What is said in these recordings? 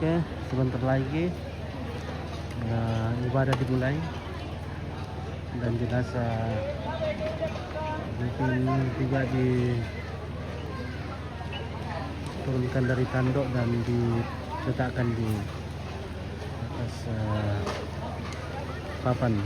Oke, sebentar lagi ibadah dimulai dan jenazah mungkin juga diturunkan dari tanduk dan diletakkan di atas papan.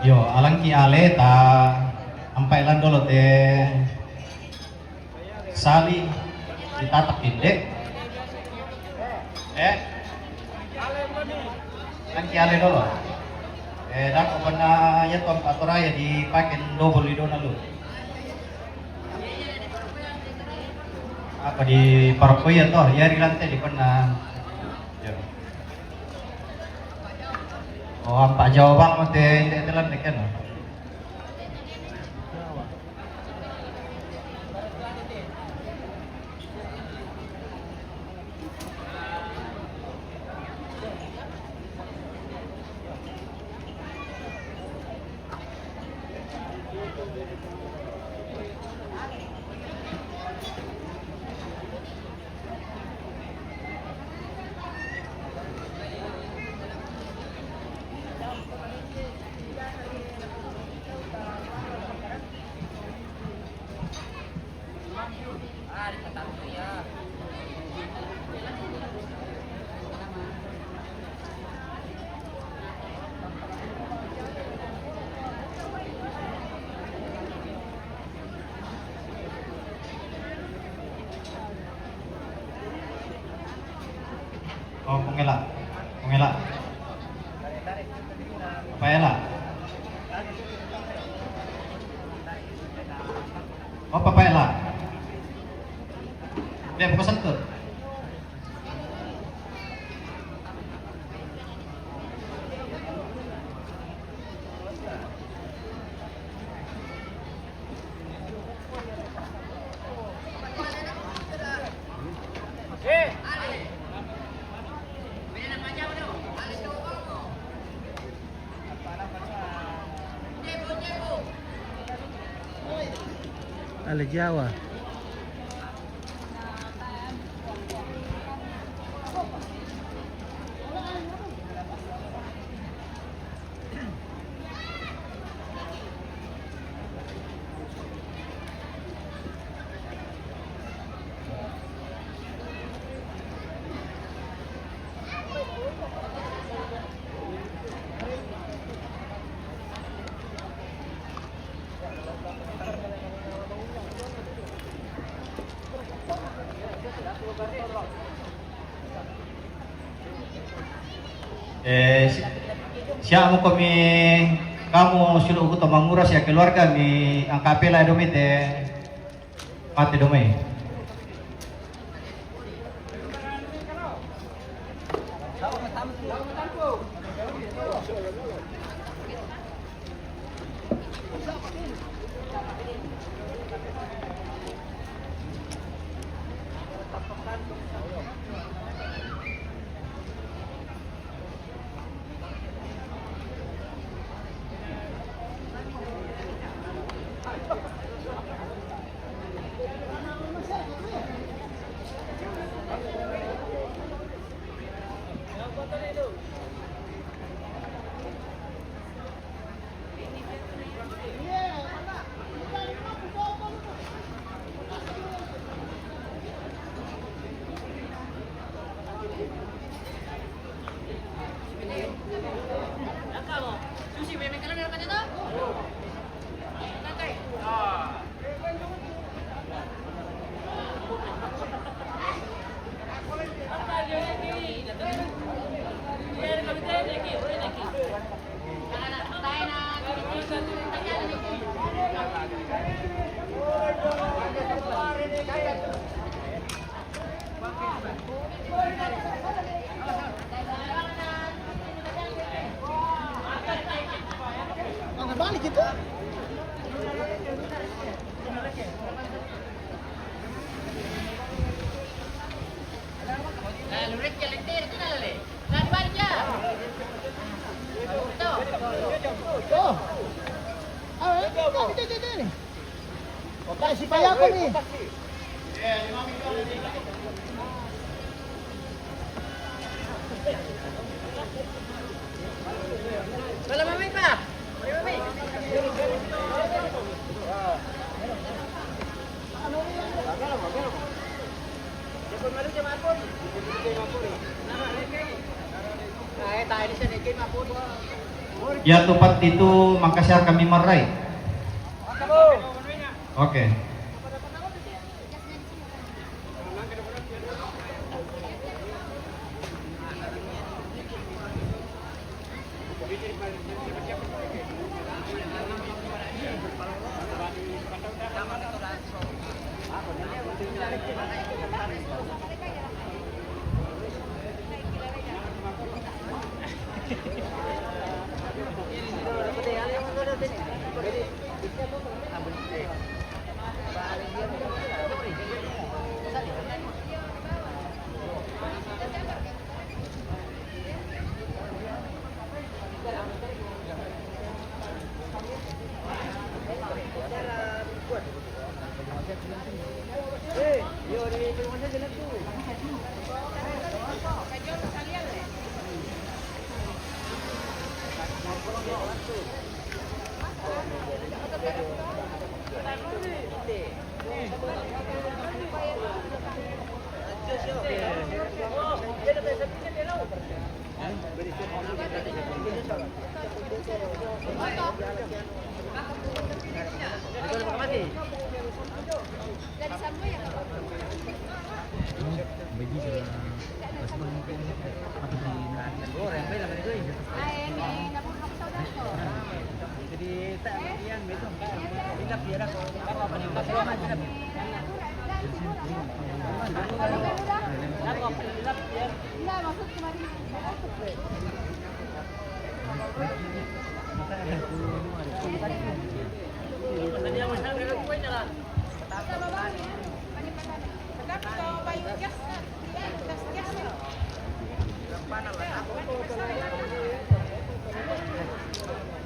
Yo alangki ale ta pailan dulu teh sali ditatak indek. Kan kiale dulu. Dak pernah ya tuan patoraya dipakai double itu nalu. Apa di parokoya toh ya di lantai di pernah. Ya. Oh, Pak Jawabang mate telan kan. Oh, pengelak. Apa elak? Oh, Papa elak. Dia buka sentut. Ala Jawa. Siya mo kami kamu sudah ugot manguras ya keluarga mi ang kapela domite pati domay. Balik itu. Si Paya ko ni. Wala mami pa. Mami. Ya tepat itu Makassar kami marai. Oke.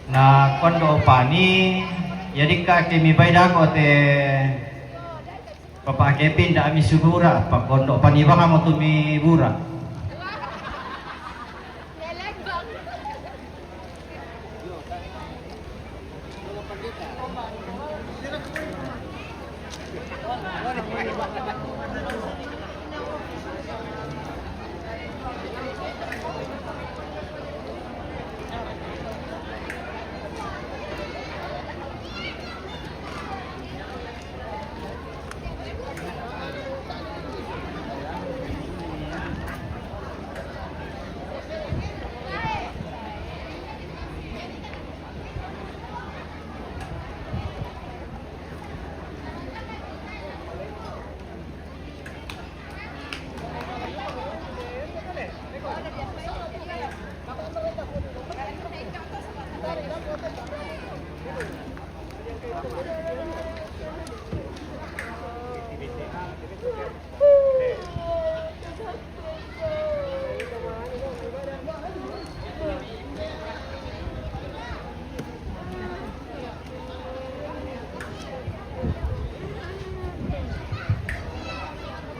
Na kondo pani jadi ka kimi baida ko te papa kepin da mi sugura pa kondo pani baka mo tumi bura.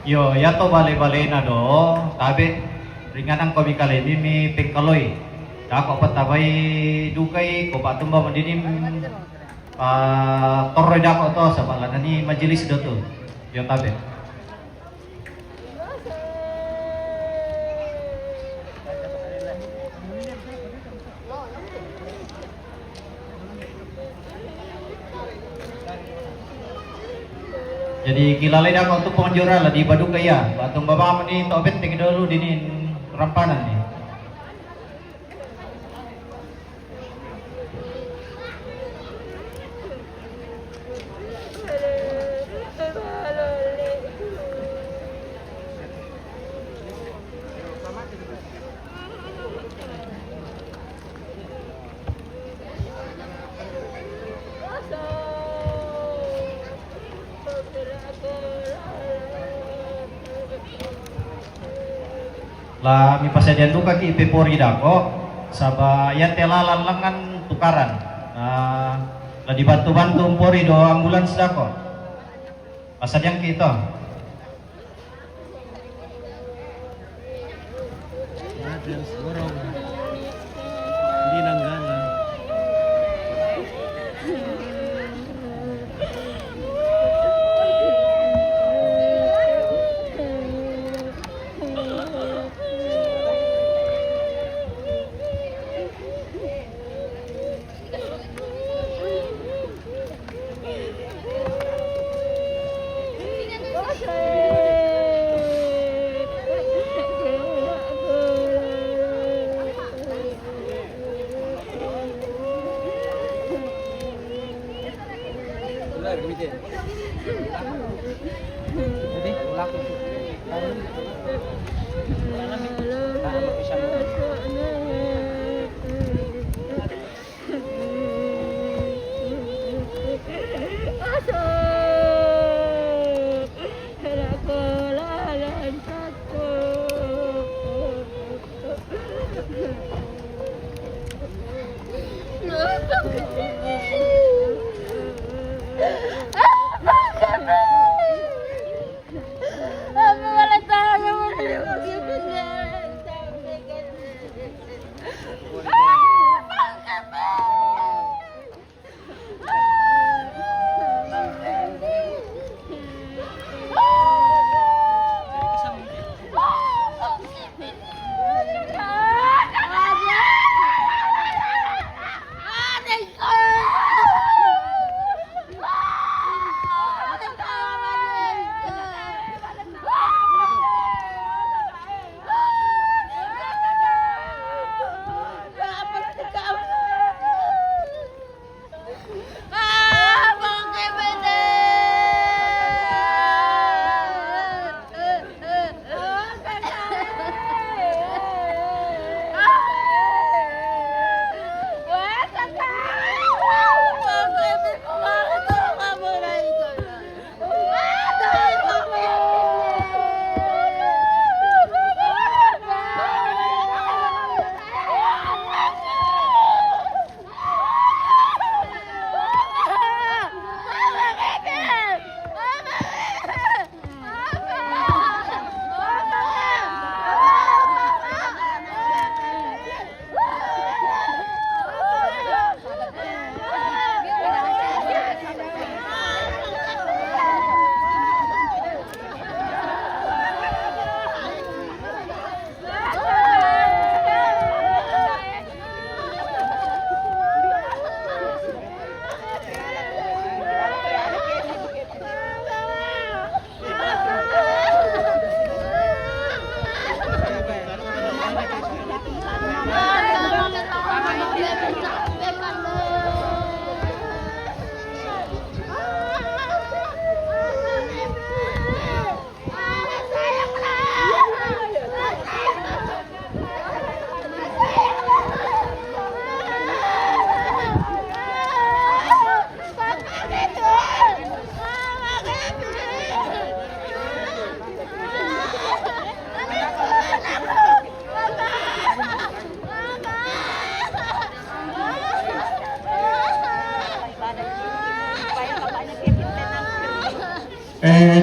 Yo, ya to bale-bale na do, tabi ringan ang komikale mi pengkaloy. Dako patabay dukay ko patumba mandinim toroy dako to sa balanan ni majelis do to. Yo tabi. Jadi kilalay na ako itong penjura lah di Badung kaya. Batong baba ni tobet tingin dulu dinin rampanan ni. La mi pasadian duka ki ipepori dako saba ya telalan lengan tukaran la dibantu-bantu umpori do ambulans dako pasadian ki ito Hindi nanggala.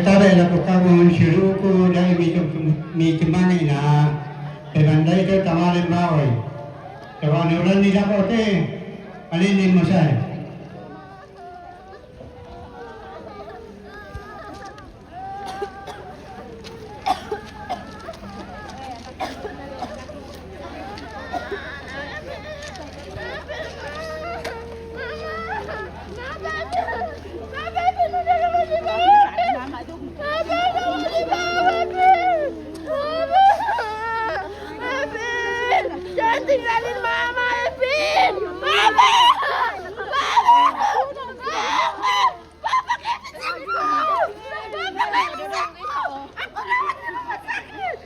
Tabe la ko kamu shiru ko dai mi kemana na bandai ke tamale bawai kalau ulan ni dapat ali ni masai Jangan tinggalin mama, Evin! Mama! Papa kayak begitu! Papa kayak begitu! Aku lewat di rumah sakit!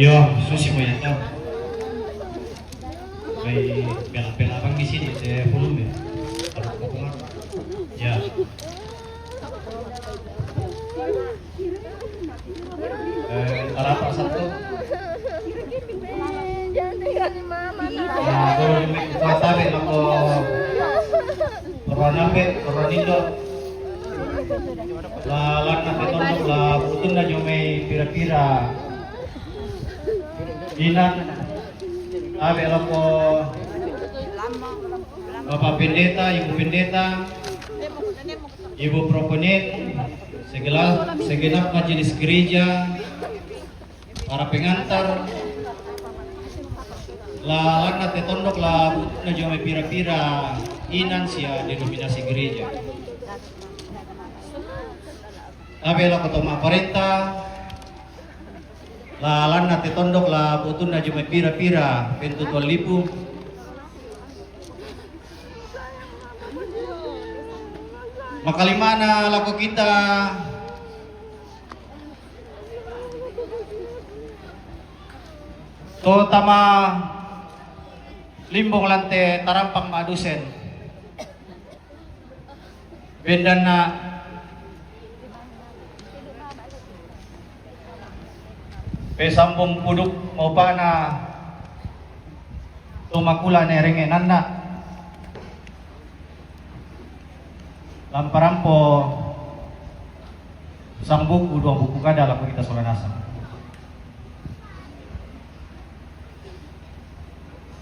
Yo, susi mo yan daw. May pela-pela bang di sini, saya volume. Taruh ko nga. Ya. Para satu. Jangan tinggalin mama, Ya, kalau may kuwatabi lang ko. Koronambe, koronindo. Lalang na pitondok, la putun na yung may pira-pira. Inan, abe alam ko Bapak Pendeta, Ibu Pendeta, Ibu Proponent, segenap majelis gereja, para pengantar, La lanat te tondok la na jome pira-pira inan sia denominasi gereja. Tabela kotoma parenta la lanat te tondok la butun na jome pira-pira pentu tuan lipu. Makalimana lako kita to tama limbong lante tarampang madusen bendan na pesambong puduk mau pa na tumakula na rengenan na lamparampo sang buku dua buku kada laku kita solanasa.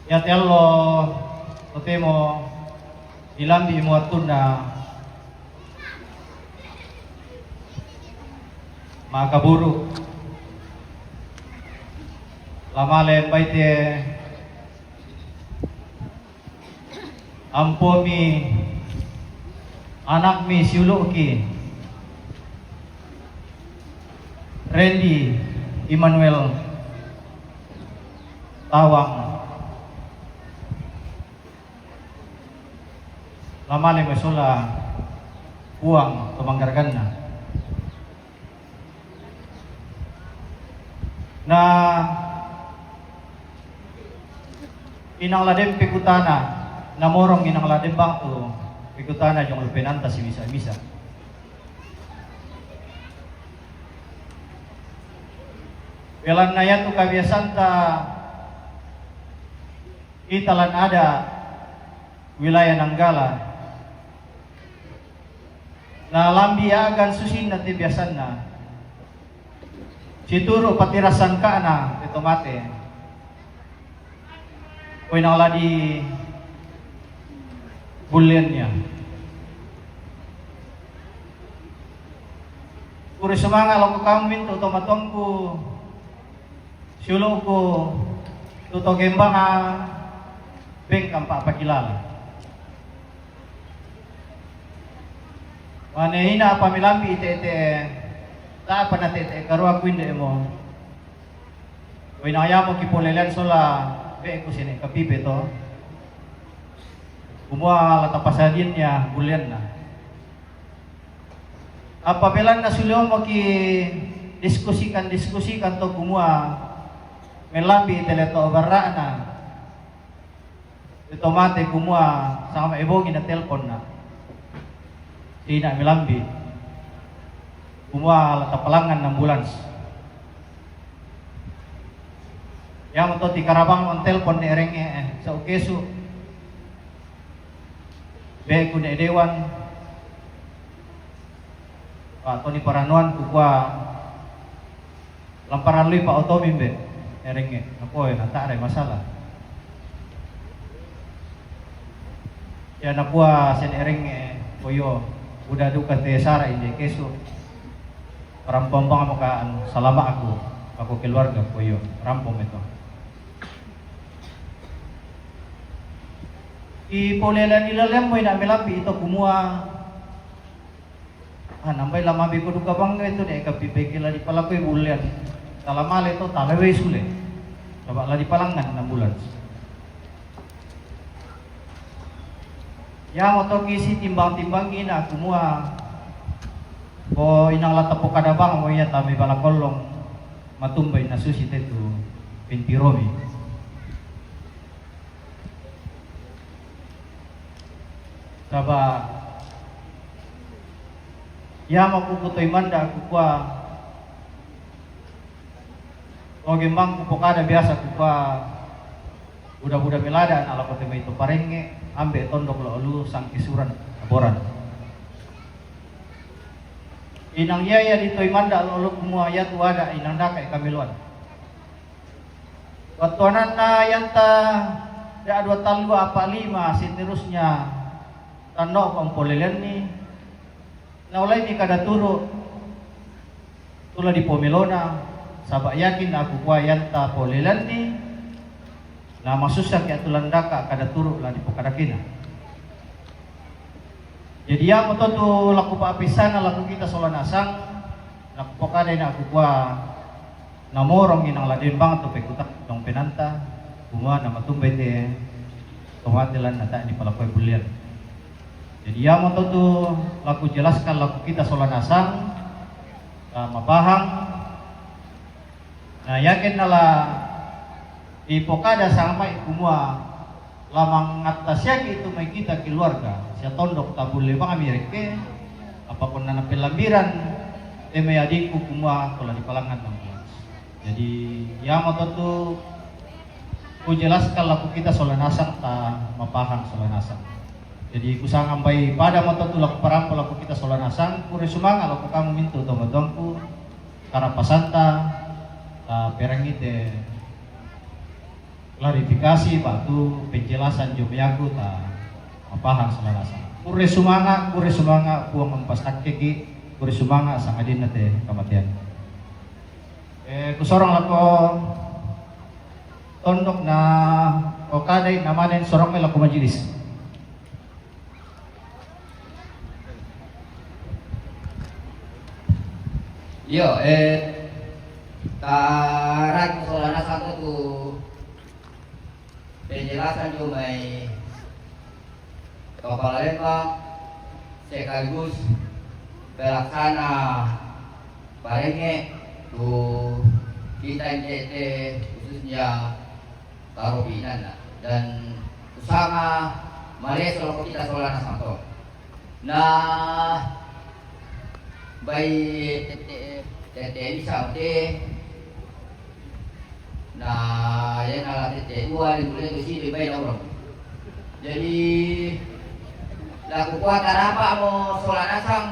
Ya tello totemo ilambi muatuna makaburu lamale baite ampomi anak mi siuluki Randy Emmanuel Tawang lamale mesula uang tumanggargan na inang ladem pikutana namorong inang ladem bangtu pikutana jong lupenanta si misa Velan na yan tu kabiasan ta italan ada wilayah Nanggala na lambi agan susin nanti biasan na situro patirasan ka na ito mate koy na wala di bulian niya puri sumanga lo ko kamin to tomatong ko siulo ko tuto gembang beng kampa pakilala manehina pamilambi ite ta pa na tete karwa kwinde mo koy na ya mo kipolelan sola be ko sini kapipe to kumua la tapasadin niya bulian na apabila na sulong mo ki diskusikan to kumua melambi teleto barra na ito mate kumua sama ebogin na telepon na tina melambi kumua la tapalangan ng ambulans yang to ti karabang on telepon ni erenge sa ukesu be ku ne dewan to ni paranuan ku kwa lamparan lui pa otomi be erenge apoy na ta ada masalah ya napua sen erenge poyo udah duka te sara inde kesu rampong mo ka salama ako keluarga poyo rampong ito ipolelan nilalem mo ina melapi ito kumua nambay lamabi ko duka bang ito ne kapipekila di pala koy bulian talamale to talawe sule coba la di palangan 6 bulan ya moto kisi timbang-timbang ina kumua ko inang latapo kadabang mo ya tami balakolong matumbay na susi tetu pintiromi Saba ya makukutoy manda kukwa o gimbang kupokada biasa kukwa buda-buda milada ala kote may to parenge ambe tondok lo sang kisuran aboran inang yaya ditoy manda lo kumua ya tuada inang dakai kamiluan watuanan na yanta da 2 talwa apa 5 seterusnya tano kong polelen ni naulay ni kada turo tula di pomilona sabak yakin aku kuayan ta polelan ni na masusah kaya tulan daka kada turu lah di pokadakina. Jadi ya moto tu laku paapisan na laku kita solan asang laku pokada na aku kuah namorong inang ladin banget tu pekutak dong penanta bunga nama tumbay te tomatilan nata di palakoy bulian. Jadi ya moto tu laku jelaskan laku kita solan asang mapahang na yakin nala di pokada sama ikumua lamang atasya itu may kita keluarga siya tondok tabule bang Amerike apapun na napilambiran may adikku kumua kula di palangan ng Diyos. Jadi ya moto tu ku jelaskan laku kita solanasang ta mapahang solanasang. Jadi kusang ambay pada moto tu laku parampo laku kita solanasang kuri sumanga laku kamu mintu tomodongku karapasanta perangite klarifikasi batu penjelasan jomiaku ta mapahang solanasang. Kuri sumanga puang empastak keki kuri sumanga sang adin nate kamatian. Kusorong lako tondok na okaday namanen sorong may lako majelis. Yo, tarat solana satu tu penjelasan tu may kepala lembang sekaligus pelaksana parenge tu kita NTT khususnya Karobinan dan usama Malaysia kalau kita solana satu. Nah, bayi tete sampai nah yang ala tete dua di bulan itu sih bayi orang. Jadi laku kuat apa mau solana sang.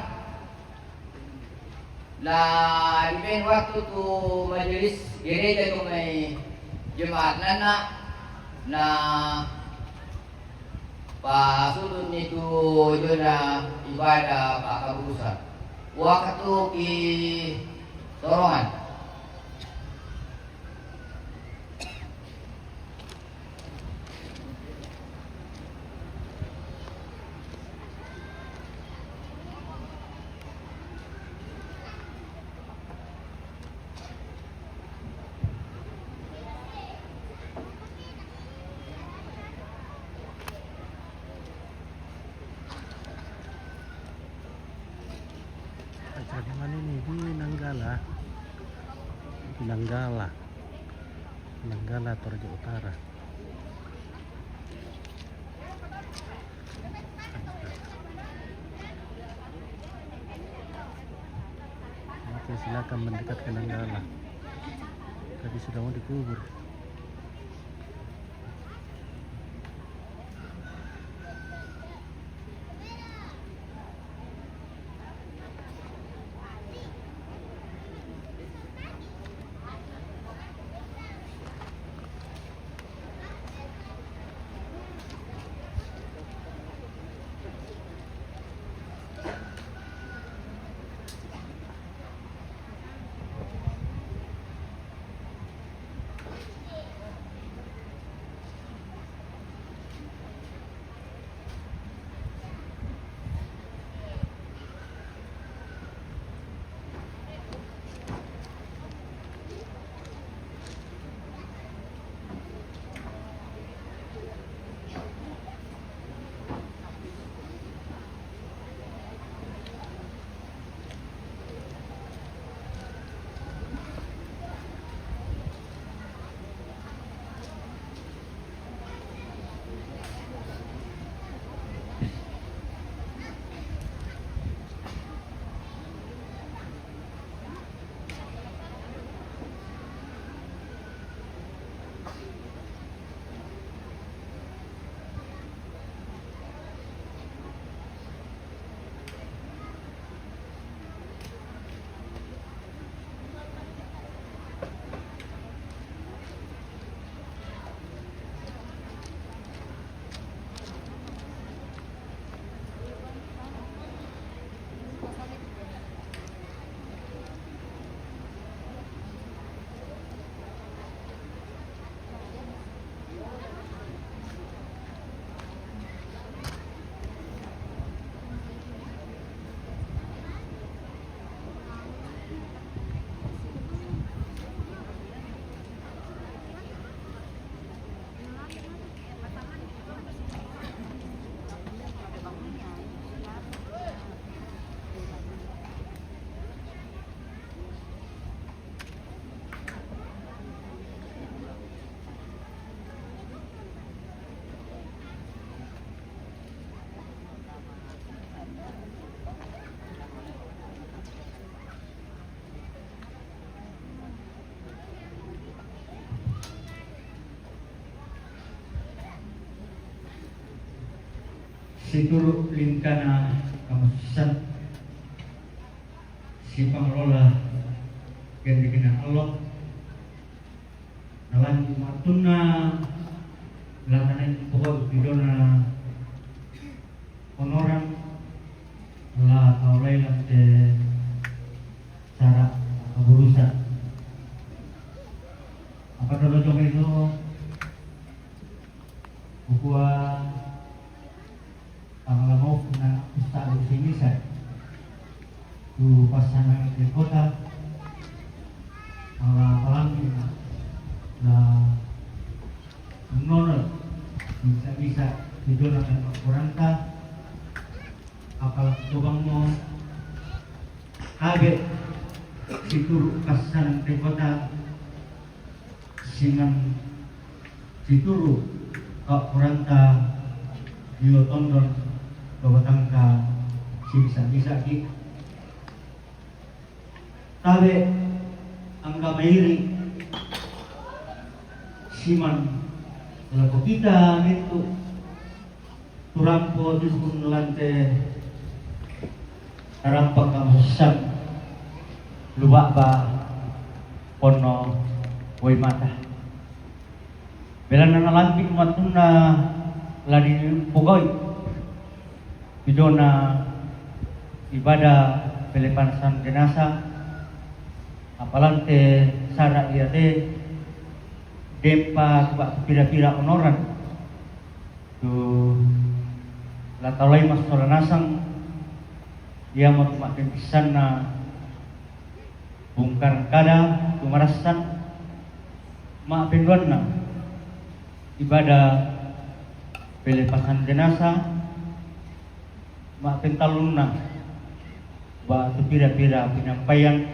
Nah di waktu tu majelis gereja tu may jemaat nana na pasulun itu jona ibadah pak kaburusan waktu di Sorongan. Acara mana ini di Nanggala Toraja Utara. Oke, silakan mendekat ke Nanggala. Tadi sudah mau dikubur. Situru lingkana kamusan si pengelola yang dikenal Allah nalan matuna latanan pokok bidona honoran la taulay lante cara keburusan apa dulu itu bukuan pangalaman na ustad sini saya tu pasangan di kota palang na menolak bisa tidur dengan kurangka apalagi tubang mo kaget situru pasangan di kota singan situru kau kurangka Dio tondon babatang ka bisa ki tabe ang kamairi siman lagu kita itu turampo di lante tarampang kamusan luba ba pono way mata belan na lamping matuna ladi pugoy bidona ibadah pelepasan jenazah apalante sara iate dempa kuba pira-pira honoran tu latalay mas noranasang dia mau makin pisan na bungkar kada tumarasan ma penduan na ibadah pelepasan jenazah mak pentalun na ba tu pira-pira penyampaian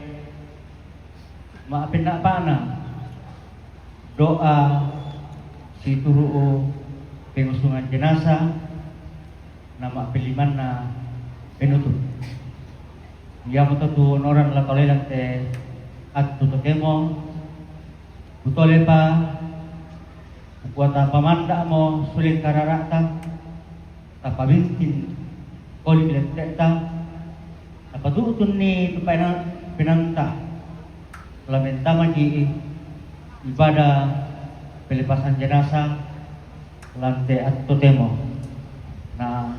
mak pendapana doa si turu pengusungan jenazah nama piliman na penutup dia mo tu onoran la toleran te at tutokemo utole pa kuata pamanda mo sulit kararata tapabintin koli bileteta tapatutun ni pinanta lamentaman di ibadah pelepasan jenazah lante at totemo na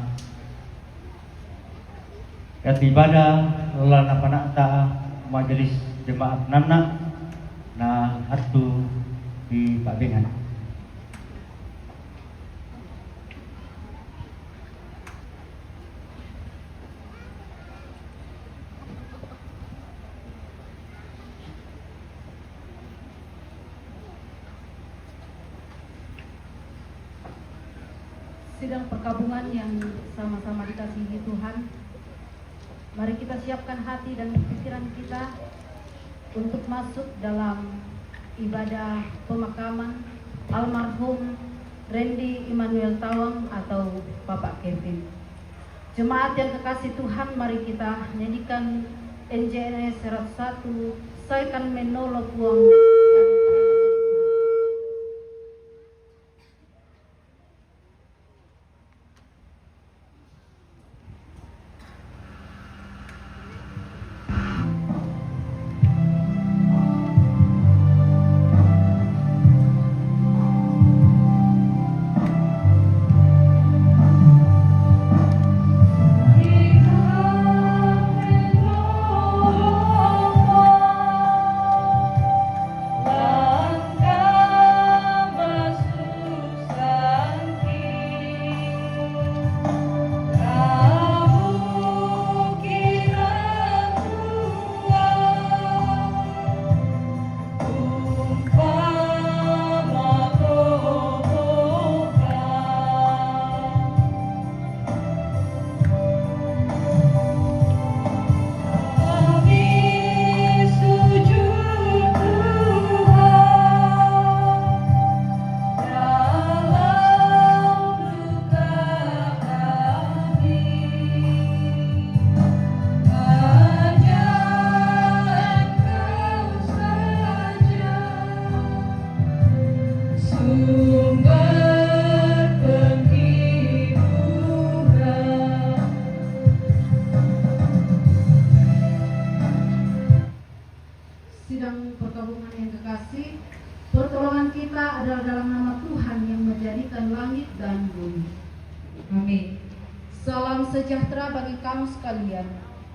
kat ibadah lana panata majelis jemaat nana na atu di Pabengan. Sidang perkabungan yang sama-sama dikasihi Tuhan, mari kita siapkan hati dan pikiran kita untuk masuk dalam ibadah pemakaman almarhum Randy Immanuel Tawang atau Bapak Kevin. Jemaat yang kekasih Tuhan, mari kita nyanyikan NJNS Serat 1, Saya Kan Menolong Uang. Sumber penghiburan kita adalah dalam nama Tuhan yang menjadikan langit dan bumi. Amin. Salam sejahtera bagi kamu sekalian.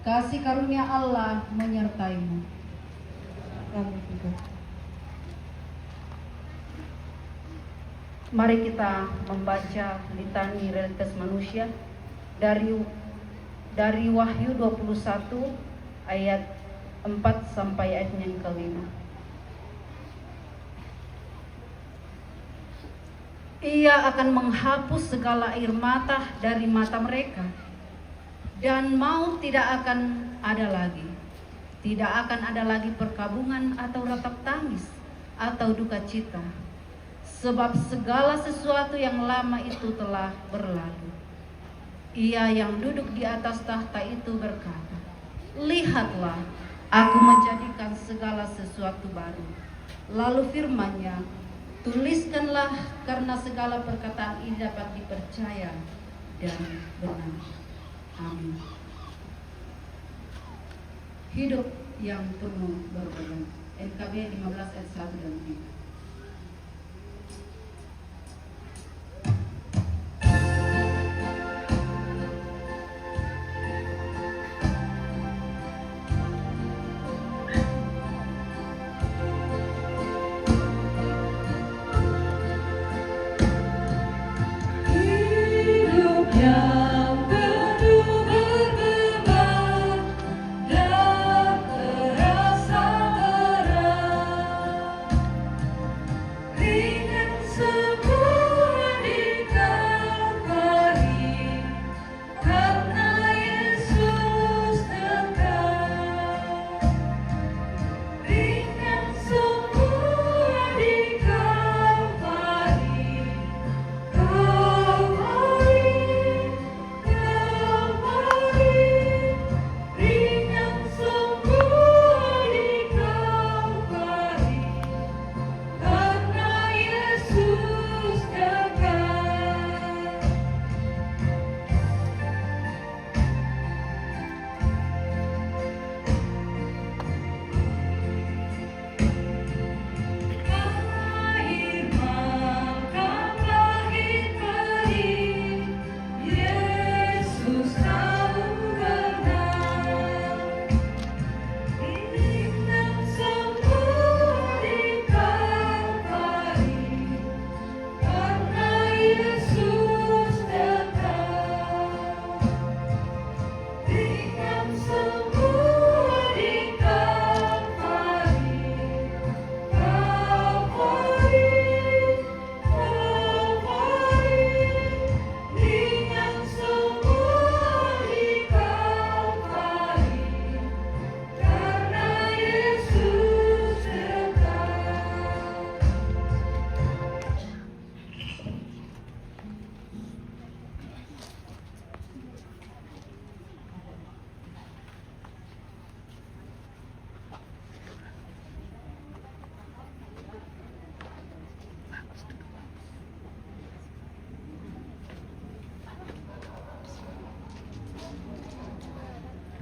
Kasih karunia Allah menyertaimu. Mari kita membaca litani realitas manusia dari Wahyu 21 ayat 4 sampai ayat yang kelima. Ia akan menghapus segala air mata dari mata mereka, dan maut tidak akan ada lagi. Tidak akan ada lagi perkabungan atau ratap tangis atau duka cita, sebab segala sesuatu yang lama itu telah berlalu. Ia yang duduk di atas tahta itu berkata, "Lihatlah, aku menjadikan segala sesuatu baru." Lalu firman-Nya, "Tuliskanlah, karena segala perkataan ini dapat dipercaya dan benar." Amin. Hidup yang penuh berbadan. NKB 15 ayat 1 dan 3.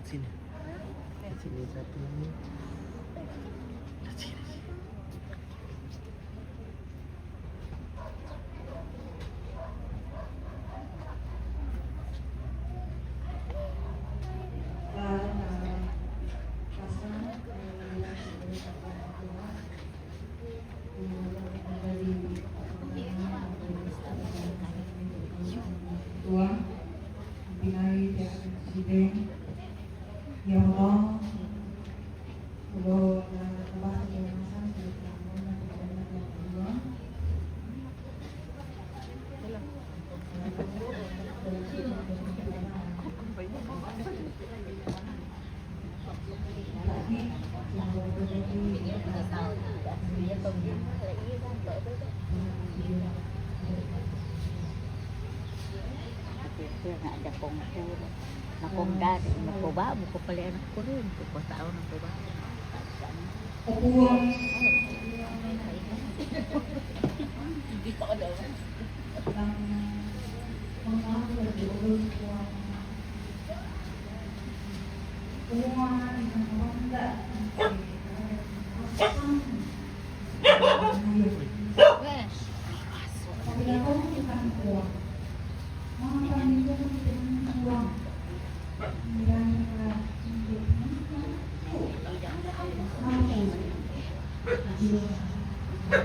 Sini. Sini satu. Sini. Tuhan, binai dia sideng, ya Allah, Allah tambah kemasan dari kamu dan Allah. Nak ada kongkur, nak kongdar, nak koba, buku pelian nak kurun, buku tahu nak koba. Uang, Kita ada. yang mengambil dari uang, uang yang enggak, Ya,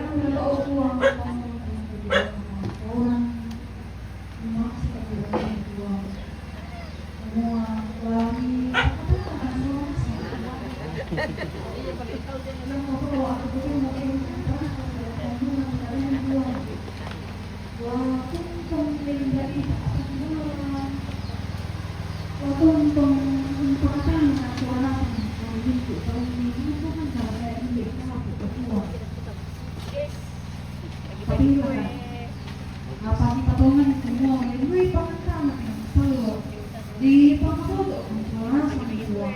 kalau uang orang memaksa uang semua lagi apa di patungan semua ini pangkam selalu di pangkam suara sama uang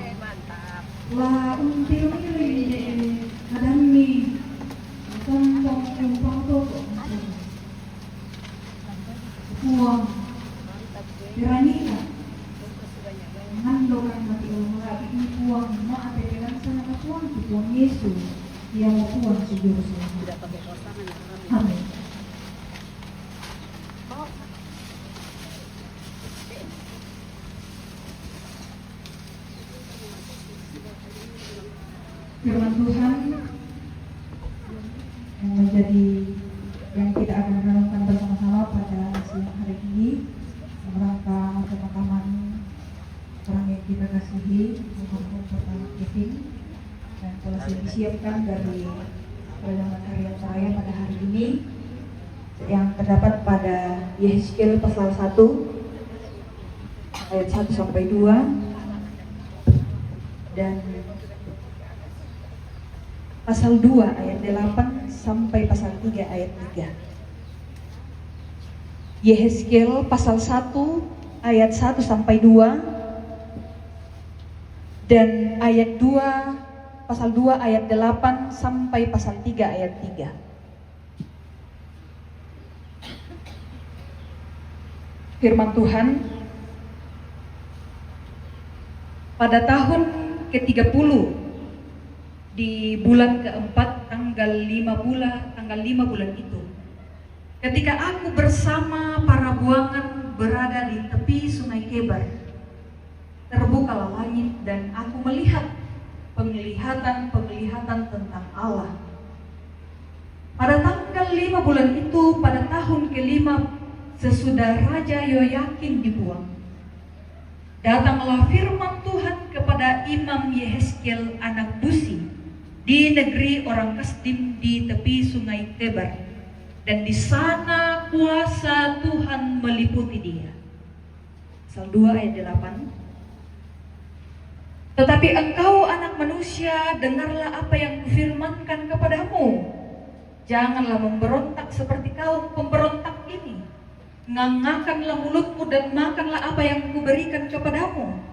lah until ini kadang ni tong umpang tu uang berani lah mandokan mati orang ini uang mau apa dengan sana uang Yesus yang mau uang sejurus amin. Firman Tuhan yang menjadi yang kita akan renungkan bersama-sama pada siang hari ini merangka pemakaman orang yang kita kasihi almarhum Bapak Kevin, dan telah disiapkan dari Renungan Harian saya pada hari ini yang terdapat pada Yehezkiel pasal 1 ayat 1 sampai 2 dan pasal 2 ayat 8 sampai pasal 3 ayat 3. Yehezkiel pasal 1 ayat 1 sampai 2 dan ayat 2 pasal 2 ayat 8 sampai pasal 3 ayat 3. Firman Tuhan, pada tahun ke-30 di bulan keempat tanggal 5 bulan itu, ketika aku bersama para buangan berada di tepi sungai Kebar, terbukalah langit dan aku melihat penglihatan tentang Allah. Pada tanggal 5 bulan itu, pada tahun ke-5 sesudah Raja Yoyakin dibuang, datanglah firman Tuhan kepada Imam Yehezkiel anak Buzi di negeri orang Kasdim di tepi sungai Kebar, dan di sana kuasa Tuhan meliputi dia. Pasal 2 ayat 8. Tetapi engkau anak manusia, dengarlah apa yang kufirmankan kepadamu. Janganlah memberontak seperti kaum pemberontak ini. Nganggakanlah mulutmu dan makanlah apa yang kuberikan kepadamu.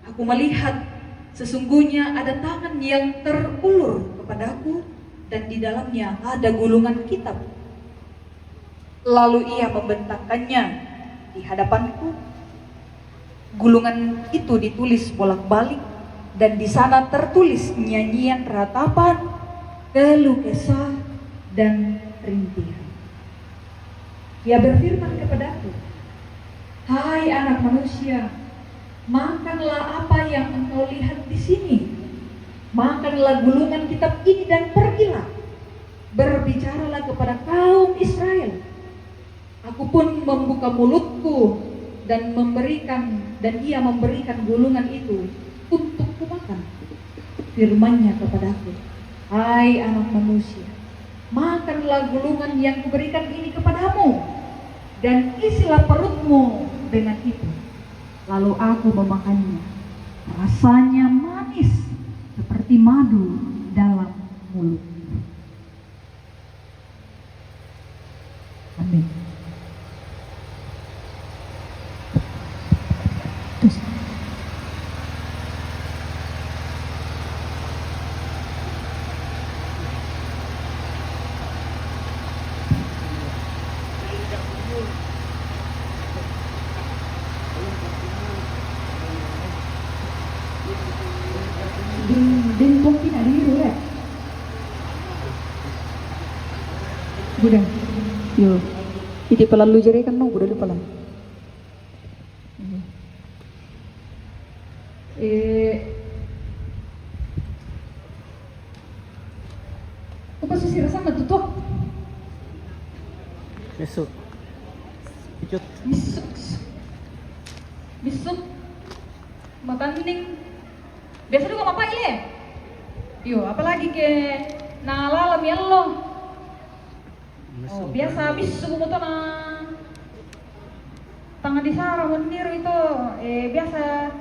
Aku melihat sesungguhnya ada tangan yang terulur kepadaku dan di dalamnya ada gulungan kitab. Lalu ia membentangkannya di hadapanku. Gulungan itu ditulis bolak-balik dan di sana tertulis nyanyian ratapan, keluh kesah dan rintihan. Ia berfirman kepadaku, hai anak manusia, makanlah apa yang engkau lihat di sini. Makanlah gulungan kitab ini dan pergilah. Berbicaralah kepada kaum Israel. Aku pun membuka mulutku dan ia memberikan gulungan itu untuk kumakan. Firman-Nya kepadaku, hai anak manusia, makanlah gulungan yang kuberikan ini kepadamu dan isilah perutmu dengan itu. Lalu aku memakannya. Rasanya manis seperti madu dalam mulut. Amin. Din kong pinaliru ya. Budak. Yo. Iti palalu jere kan no budak pala. Apa sih rasanya tutup? Besok. Ikut. Bisuk matanding biasa juga apa ile yo apalagi ke nalalam yello oh biasa bisuk mo to na tangan di sarang mendiru itu biasa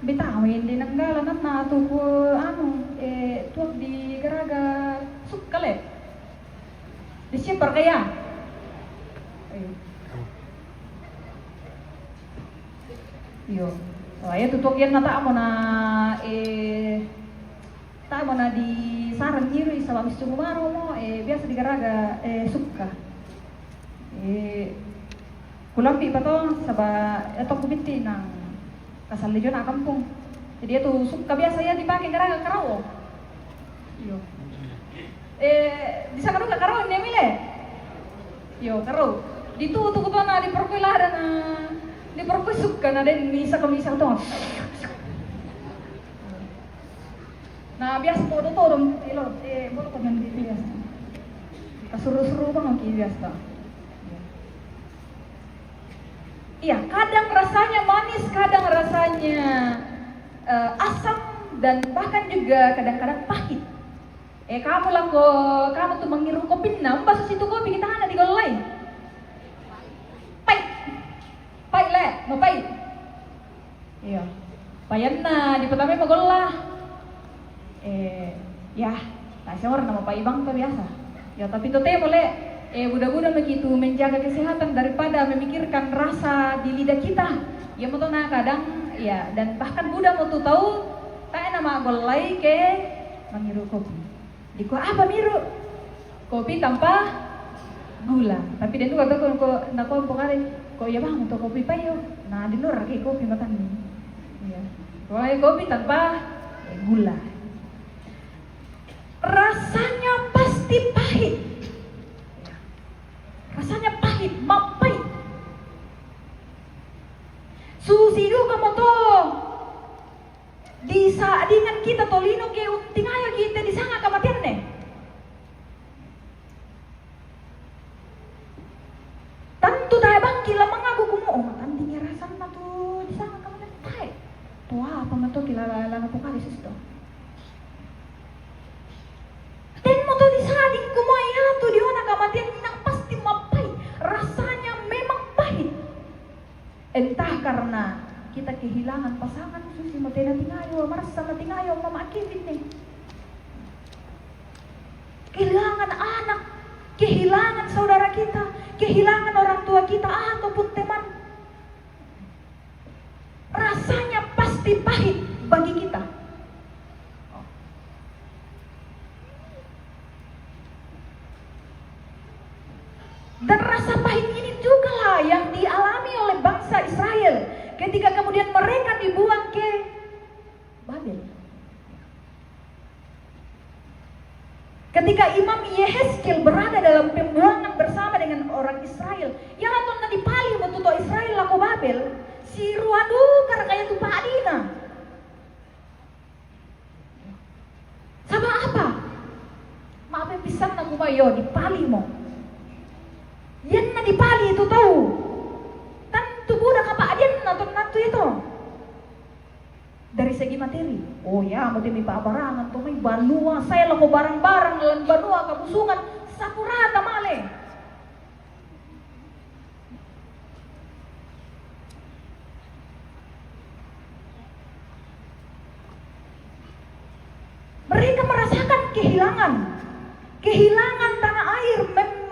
betawin di nanggala na tuh tuak di garaga sukkale di siapa kaya yo, ya tutup yan na mo na mo na di sarang niro sa babis sumaro mo biasa di garaga suka kulambi pa to saba etong kubiti ng kasalidyo na kampung jadi itu suka biasa ya dipakai garaga karawo yo di sana ka karawo ni mile yo karawo ditutup ko to na di perkuilada na di perkusuk kan ada misa tuh. Nah biasa foto turun ilor boleh kan gitu biasa. Seru-seru banget biasa. Iya, kadang rasanya manis, kadang rasanya asam dan bahkan juga kadang-kadang pahit. Kamu tuh mengiru kopi, nambah situ kopi kita ada di golai. Pahit le, mau pahit. Iya. Payan na di pertama magol lah. Ya, tasya orang nama pahit bang tuh biasa. Ya tapi itu teh boleh. Budak-budak begitu menjaga kesehatan daripada memikirkan rasa di lidah kita. Ya mau na kadang ya dan bahkan budak mau tuh tahu tak nama golai ke mengiru kopi. Diko apa miru? Kopi tanpa gula. Tapi dia tuh kata kok nak kau pokare. Kok ya bang untuk kopi payo, nah di luar kayak kopi makan nih, ya. Kalau kopi tanpa gula, rasanya pasti pahit, rasanya pahit, mapai. Susi juga kamu tuh, di saat dengan kita tolino ke unting ayo kita di sana kematian nih. Tentu tayo bang kila mengaku kumo matandingnya rasan na to di sana kamu tay. Tuwa apa mato kila lana po kali sisto. Ten mo to di sading kumo ya to di ona kamatian nang pasti mapai. Rasanya memang pahit. Entah karena kita kehilangan pasangan susi mo tena tingayo marasa na tingayo mamakibit nih. Kehilangan anak, kehilangan saudara kita, kehilangan orang tua kita ataupun teman. Rasanya pasti pahit bagi kita. Dan rasa pahit ini juga lah yang dialami oleh bangsa Israel ketika kemudian mereka dibuang ke Babel. Ketika Imam Yehezkiel berada dalam pembuangan bersama dengan orang Israel, yang aton na dipali matuto Israel lako Babel, si Ruadu karena kaya tupa adina. Sama apa? Maaf pisan na kumayo dipali mo. Yan na dipali itu tahu. Tantu budak apa adian nato itu. Dari segi materi, oh ya, mau demi barangan, tuh may banua, saya lako barang-barang, lan banua, kabusungan, sakurata male. Mereka merasakan kehilangan tanah air,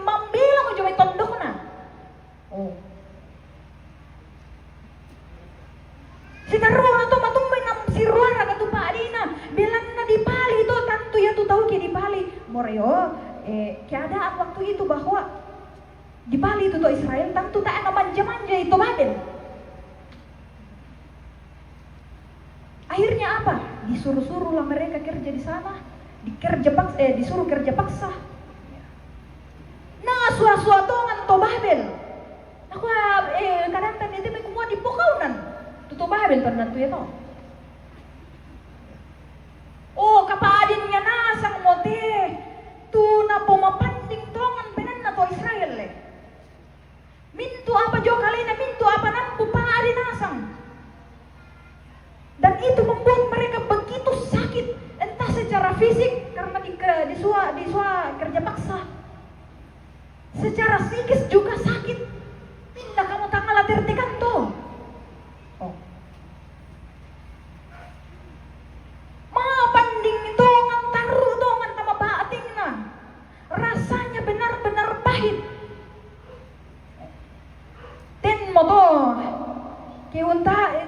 membela mo jomay tondok na. Oh. Si taruang na to matumbay na si Ruara katupa adina bilang na di Pali itu tantu ya tu tahu di Pali moreo keadaan waktu itu bahwa di Pali itu to Israel tantu tak ada manja-manja itu Babel. Akhirnya apa? Disuruh-suruhlah mereka kerja di sana, disuruh kerja paksa. Nah suatu-suatongan to Babel. Aku kadang-kadang itu may kumuha di Pukaunan. Tuto Babel pernah tuh ya toh. mote tu na pomapanding tongan penan na to Israel le. Mintu apa jo kalena mintu apa nampu paari nasang. Dan itu membuat mereka begitu sakit, entah secara fisik karena disua kerja paksa. Secara psikis juga sakit. Pindah kamu tanggal tertekan tuh. Oh. Ma banding itu ngantaru tuh ngantama batingna. Rasanya benar-benar pahit. Den moto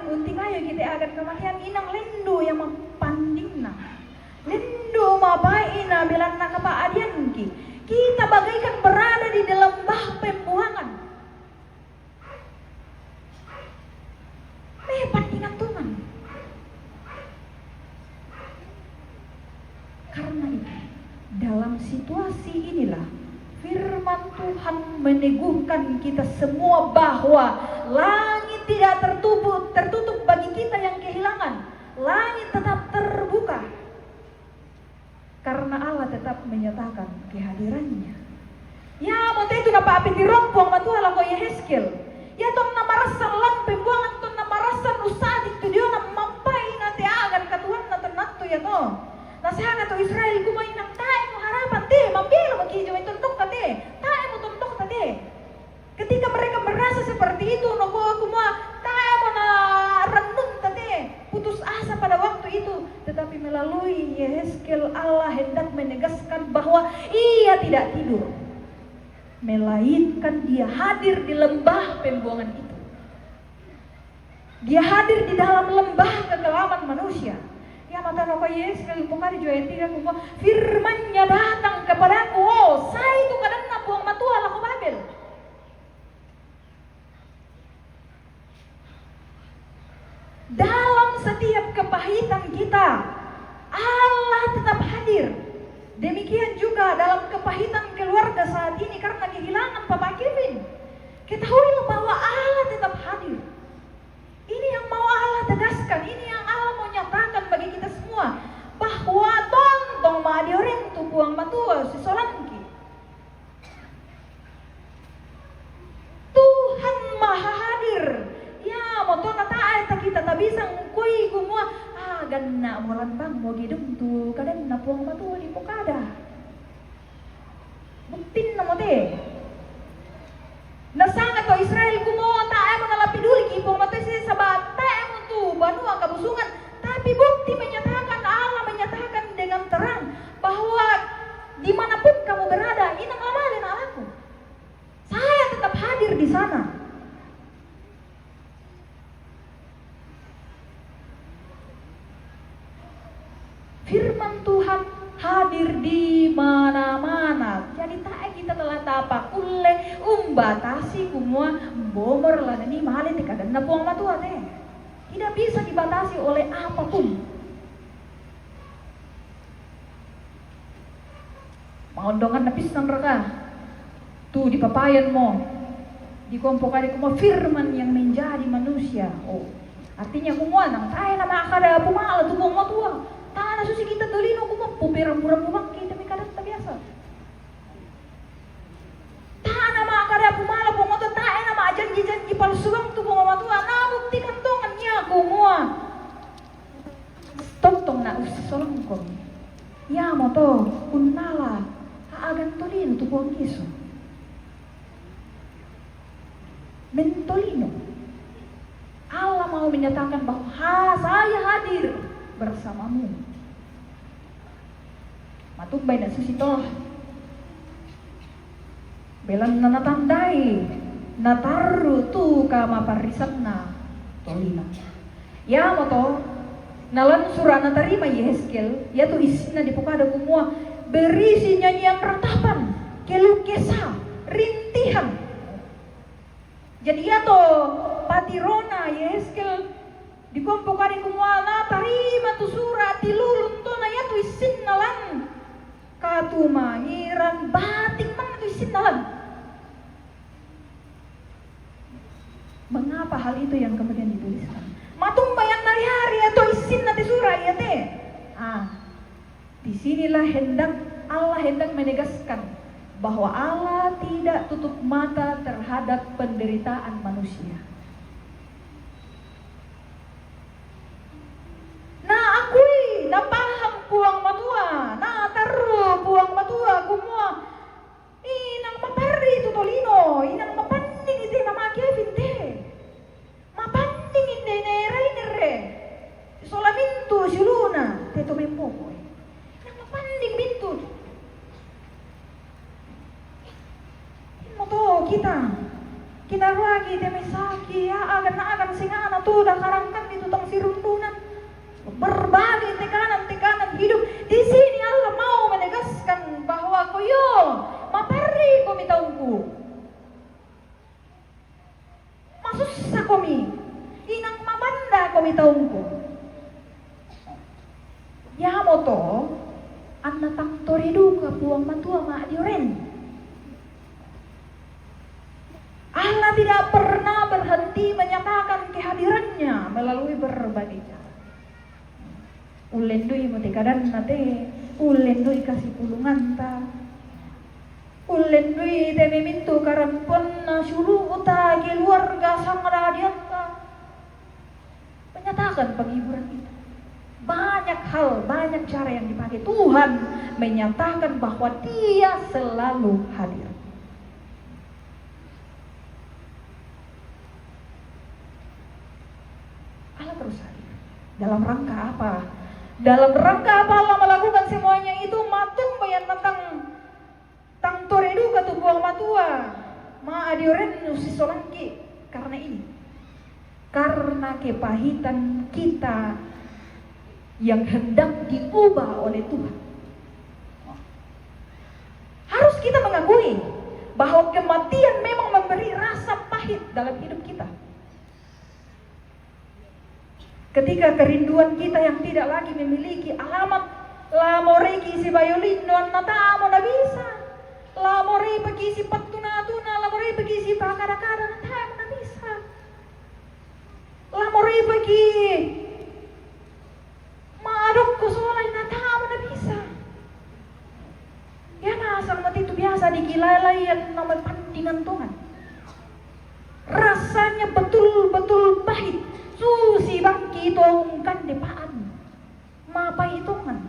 unti kayo kita akan kematian inang lendu yang mempandingna. Lendu mabaina bilang na kapaadian ki. Kita bagaikan berada di dalam bah pembuangan. Pandingan Tuhan. Karena itu, dalam situasi inilah firman Tuhan meneguhkan kita semua bahwa langit tidak tertutup bagi kita yang kehilangan. Langit tetap terbuka. Karena Allah tetap menyatakan kehadirannya. Ya, mau itu napa api dirompong matuala ko Yehezkiel. Ya tong namarasan lang pembuangan tong namarasan usadik tu dia namampai na tiagan katuan na tenatu ya to. Nasanga to Israel kumain ng tayo mo harapan te, mambilo magkijo ito tuntok ka te. Tayo mo tuntok ka te. Ketika mereka merasa seperti itu, nopo kumua tayo mo na renung ka te. Putus asa pada waktu itu, tetapi melalui Yehezkiel Allah hendak menegaskan bahwa ia tidak tidur. Melainkan dia hadir di lembah pembuangan itu. Dia hadir di dalam lembah kekelaman manusia. Ya mata noko Yehezkiel pungkari jua yang tiga kumua firmannya datang kepadaku. Oh, saya itu kadang buang matua laku Babel. Dalam setiap kepahitan kita, Allah tetap hadir. Demikian juga dalam kepahitan keluarga saat ini karena kehilangan Papa Kevin. Ketahuilah bahwa Allah tetap hadir. Ini yang mau Allah tegaskan, ini yang Allah mau nyatakan bagi kita semua. Bahwa tontong maadioren tu buang matua si Solanki. Tuhan maha hadir. Ya, motona taeta kita tak bisa ngukui kumua. Ganna molan bang mau gidum tu kadang na puang matua di pokada. Buktin na mote. Nasanga to Israel kumo tae mo nalapiduli ki puang matua si sabat tae mo tu banua kabusungan. Tapi bukti menyatakan Allah menyatakan dengan terang bahwa dimanapun kamu berada, inang amalin Allahku. Saya tetap hadir di sana. Firman Tuhan hadir di mana-mana. Jadi tak kita telah tapak kulle umbatasi kumua bomber lah ini mahal itu kadang napuang matua teh. Tidak bisa dibatasi oleh apapun. Maondongan napisan reka. Tuh di papayan mo. Di kompokari kumua firman yang menjadi manusia. Oh, artinya kumua nang tayo na makakada pumala tubong matua. Tanah susi kita dolino kumang pupiram-puram kumang kita may kadang biasa. Tanah makakada pumala pumoto tayo na maajan-janji palsuang tu pumatua nabuktikan tongan niya kumua. Tontong na usi solongkong. Ya mo to unnala aagan tolino tu puang kiso. Mentolino. Allah mau menyatakan bahwa saya hadir bersamamu. Matumbay na susito. Belan na natandai, nataru tu kama parisan na tolina. Ya mo to, nalan surah na tarima Yehezkiel, ya tu isin na dipukada kumua, berisi nyanyian ratapan, kelukesa, rintihan. Jadi ya to, patirona Yehezkiel dikompokari kumala tarima tu surat tilulun to na yatu isin nalan katumangiran batik man tu isin nalan. Mengapa hal itu yang kemudian dituliskan? Matumbayan hari-hari atau isin na ti surat ya te. Disinilah Allah hendak menegaskan bahwa Allah tidak tutup mata terhadap penderitaan manusia. Nah akui, nah paham puang matua, nah taruh puang matua kumua. Inang maparri itu tolino, inang mapanding ite mamaki vinte. Mapanding inde nerai nere. Solamintu siluna, teto mempopo. Inang mapanding bintu. Moto kita lagi temesaki ya agan singana tuh dah karangkan itu tong sirundunan. Berbagai tekanan hidup. Di sini Allah mau menegaskan bahwa koyo mapari komi taungku. Masusah komi. Inang mabanda komi taungku. Ya moto anna tang toridu ka puang matua ma dioren. Allah tidak pernah berhenti menyatakan kehadirannya melalui berbagai cara. Ulendui mutikadan nate, ulendui kasih pulungan ta, ulendui teme mintu karampon na syulu uta keluarga sang radianta. Menyatakan penghiburan itu. Banyak hal, banyak cara yang dipakai. Tuhan menyatakan bahwa Dia selalu hadir. Allah terus hadir. Dalam rangka apa? Dalam rangka apa Allah melakukan semuanya itu? Matung bayan tang toredu katubuang matua ma adioren nusi solangki. Karena ini, karena kepahitan kita yang hendak diubah oleh Tuhan. Harus kita mengakui bahwa kematian memang memberi rasa pahit dalam hidup kita. Ketika kerinduan kita yang tidak lagi memiliki alamat, lamoreki si bayolin don nata mo na bisa, lamore pagi si patuna-tuna, lamore pagi si pakara-kara nata mo na bisa, lamore pagi maadok ko solay nata mo na bisa. Ya asal mati itu biasa digilalai namanya pandingan Tuhan. Rasanya betul-betul pahit. Susi bangki tongkan depaan mapai itungan.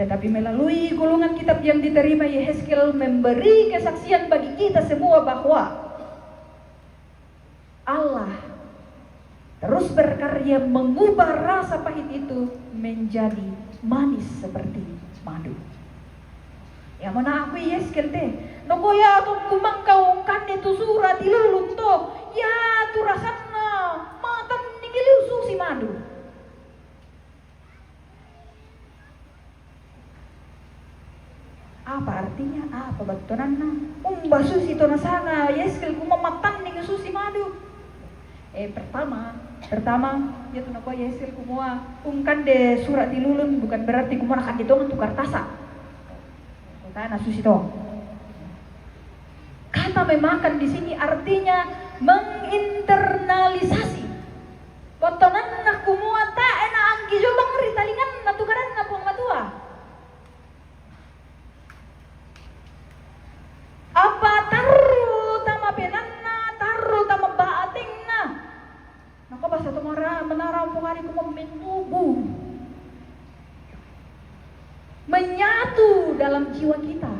Tetapi melalui golongan kitab yang diterima Yehezkiel memberi kesaksian bagi kita semua bahwa Allah terus berkarya mengubah rasa pahit itu menjadi manis seperti madu. Ya mana aku Yehezkiel teh noko ya tu kumangkau kan itu surat ilulun to ya tu rasana matan ningiliu susi madu. Apa artinya? Apa betonanna? Umba susi to nasana Yehezkiel kumamatan ning susi madu. Pertama ya tu noko Yehezkiel kumua ungkan de surat ilulun bukan berarti kumana kan ditongan tukar tasa. Kata susi to. Kata memakan di sini artinya menginternalisasi. Potongan nak kumua ta ena angki jo bang ritalingan natukaran na puang matua. Apa taru tama penanna, taru tama baatingna. Nako basa tumara menara pungari kumenubu. Menyatu dalam jiwa kita.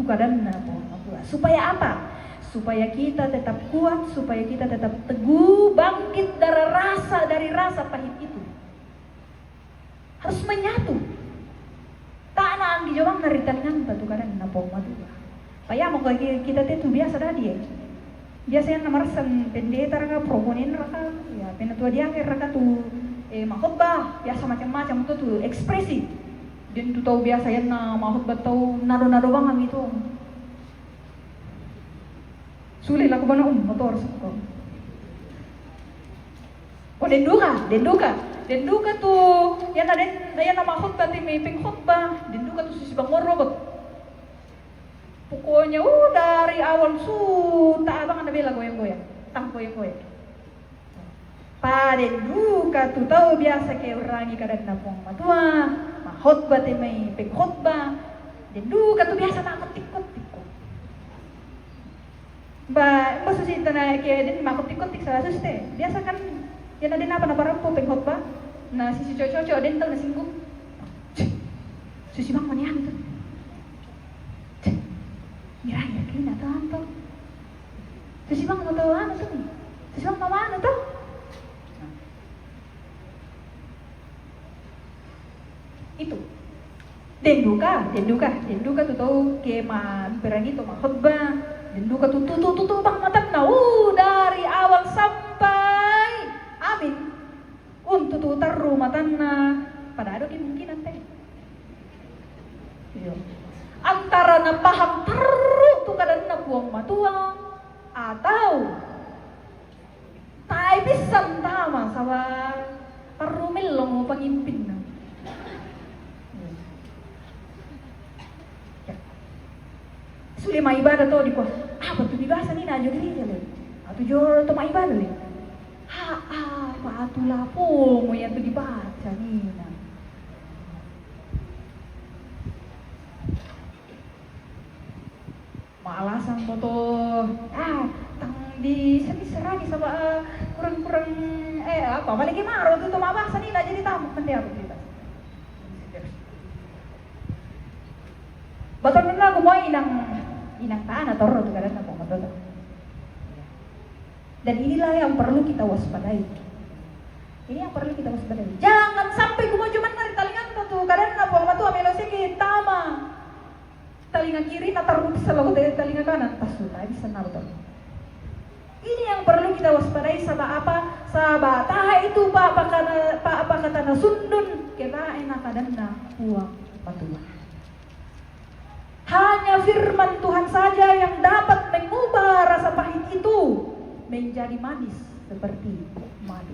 Tukadan na puang matua. Supaya apa? Supaya kita tetap kuat, supaya kita tetap teguh, bangkit dari rasa pahit itu. Harus menyatu. Tanah di jawang naritalingan batukaran na puang matua. Paya mo kita itu biasa dah dia. Biasanya nomor pendeta raka proponin raka, ya penatua dia raka tu mahotbah biasa macam-macam tu ekspresi. Dan tu tahu biasa ya na mahotbah tahu nado-nado bangang itu. Sulit lah kubana motor suka. Oh denduka tu ya na mahotbah ti may pengkhotbah, denduka tu susibang robot. Pokoknya dari awal tak abang anda bela goyang-goyang, tang goyang-goyang. Paden duka tu tahu biasa ke orang kadang napong matua, mahotbah te may pengkhotbah, den duka tu biasa makot tikot. Ba, masusita na kaya din makot tikot sa suste. Biasa kan yan na din apa na parang po pengkhotbah na si Coco din tang nasinggung. Susi bang manihan tu. Miraya kina tanto. Susi bang mau tahu ano tu ni? Susi bang mau ano tu? Itu denduka tu tahu kema perang itu mah khotbah denduka tu bang matan na dari awal sampai amin untuk tu taru matan na pada ada kemungkinan teh antara na paham taru tu kadang na buang matua atau tai pisan tama sawa taru melong pangimpin na. Sudah mah ibadah tuh di kuah. Apa tuh dibahas nih najo diri aja le. Atau jor tuh mah ibadah le. Apa atuh lapo mau yang tuh dibaca nih. Malasan foto tang di sini seragi sama kurang apa balik maro tuh mah bahasa nih jadi tamu kan dia aku cerita. Baton na gumoy inang taan atau roh kadang na pong. Dan inilah yang perlu kita waspadai. Ini yang perlu kita waspadai. Jangan sampai gumoy cuman dari talingan tuh kadang na pong matu amelose tama. Talingan kiri na taruh selalu dari talingan kanan tasuta bisa naruto. Ini yang perlu kita waspadai sama apa? Sama taha itu apa kata na sundun kita enak kadang na uang patuah. Hanya firman Tuhan saja yang dapat mengubah rasa pahit itu menjadi manis seperti madu.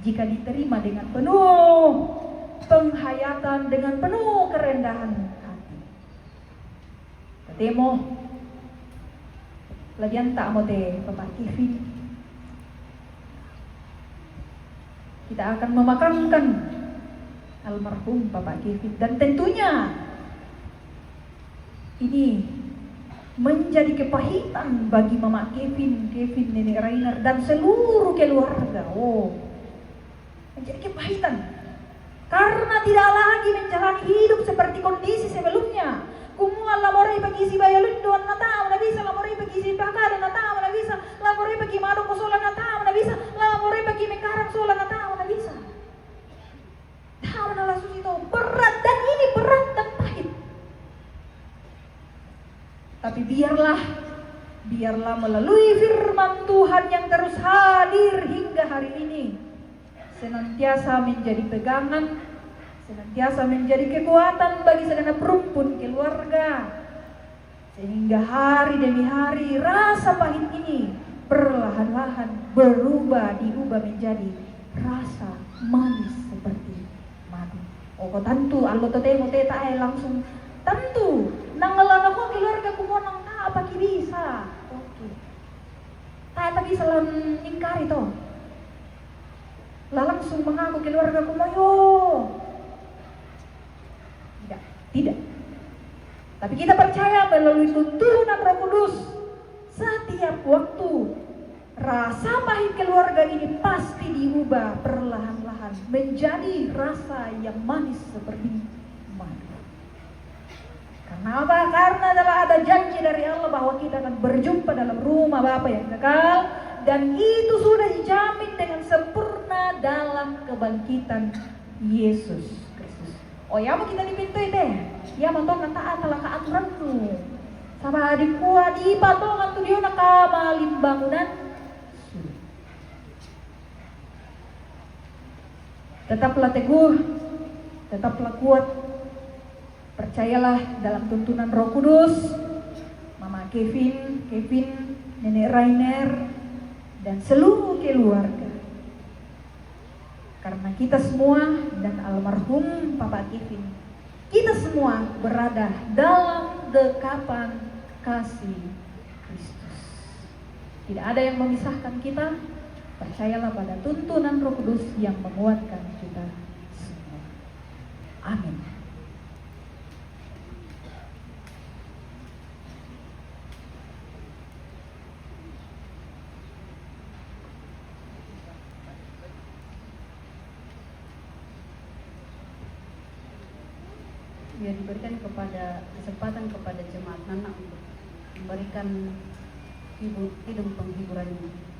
Jika diterima dengan penuh penghayatan, dengan penuh kerendahan hati. Ketemu lagian tak mau teh Bapak Kevin. Kita akan memakamkan almarhum Bapak Kevin dan tentunya ini menjadi kepahitan bagi Mama Kevin, Nenek Rainer dan seluruh keluarga. Menjadi kepahitan karena tidak lagi menjalani hidup seperti kondisi sebelumnya. Kumua lamorai bagi si bayalundoan nata mana bisa, lamorai bagi si pakada nata mana bisa, lamorai bagi madu kosola nata mana bisa, lamorai bagi mekarang sola nata mana bisa. Tahu mana langsung itu berat dan ini berat dan pahit. Tapi biarlah melalui firman Tuhan yang terus hadir hingga hari ini senantiasa menjadi pegangan, senantiasa menjadi kekuatan bagi segenap rumpun keluarga, sehingga hari demi hari rasa pahit ini perlahan-lahan diubah menjadi rasa manis seperti madu. Tentu allo totemo teta langsung tentu nangalan ako keluarga ko mo nang apa bisa. Oke. Tayo bisa lang ingkari to. Langsung mengaku keluarga ko mo yo. Tidak. Tapi kita percaya melalui tuntunan Roh Kudus setiap waktu rasa pahit keluarga ini pasti diubah perlahan-lahan menjadi rasa yang manis seperti madu. Kenapa? Karena adalah ada janji dari Allah bahwa kita akan berjumpa dalam rumah Bapa yang kekal dan itu sudah dijamin dengan sempurna dalam kebangkitan Yesus Kristus. Ya mau kita dipintui deh. Ya matong taat telah keaturanmu. Sama adik kuat di patongan tuh dia nakamalim bangunan. Tetaplah teguh, tetaplah kuat. Percayalah dalam tuntunan Roh Kudus, Mama Kevin, Nenek Rainer, dan seluruh keluarga. Karena kita semua dan almarhum Papa Kevin, kita semua berada dalam dekapan kasih Kristus. Tidak ada yang memisahkan kita, Percayalah pada tuntunan Roh Kudus yang menguatkan kita semua. Amin. Biar diberikan kesempatan kepada jemaat Nana untuk memberikan hidung penghiburan ini.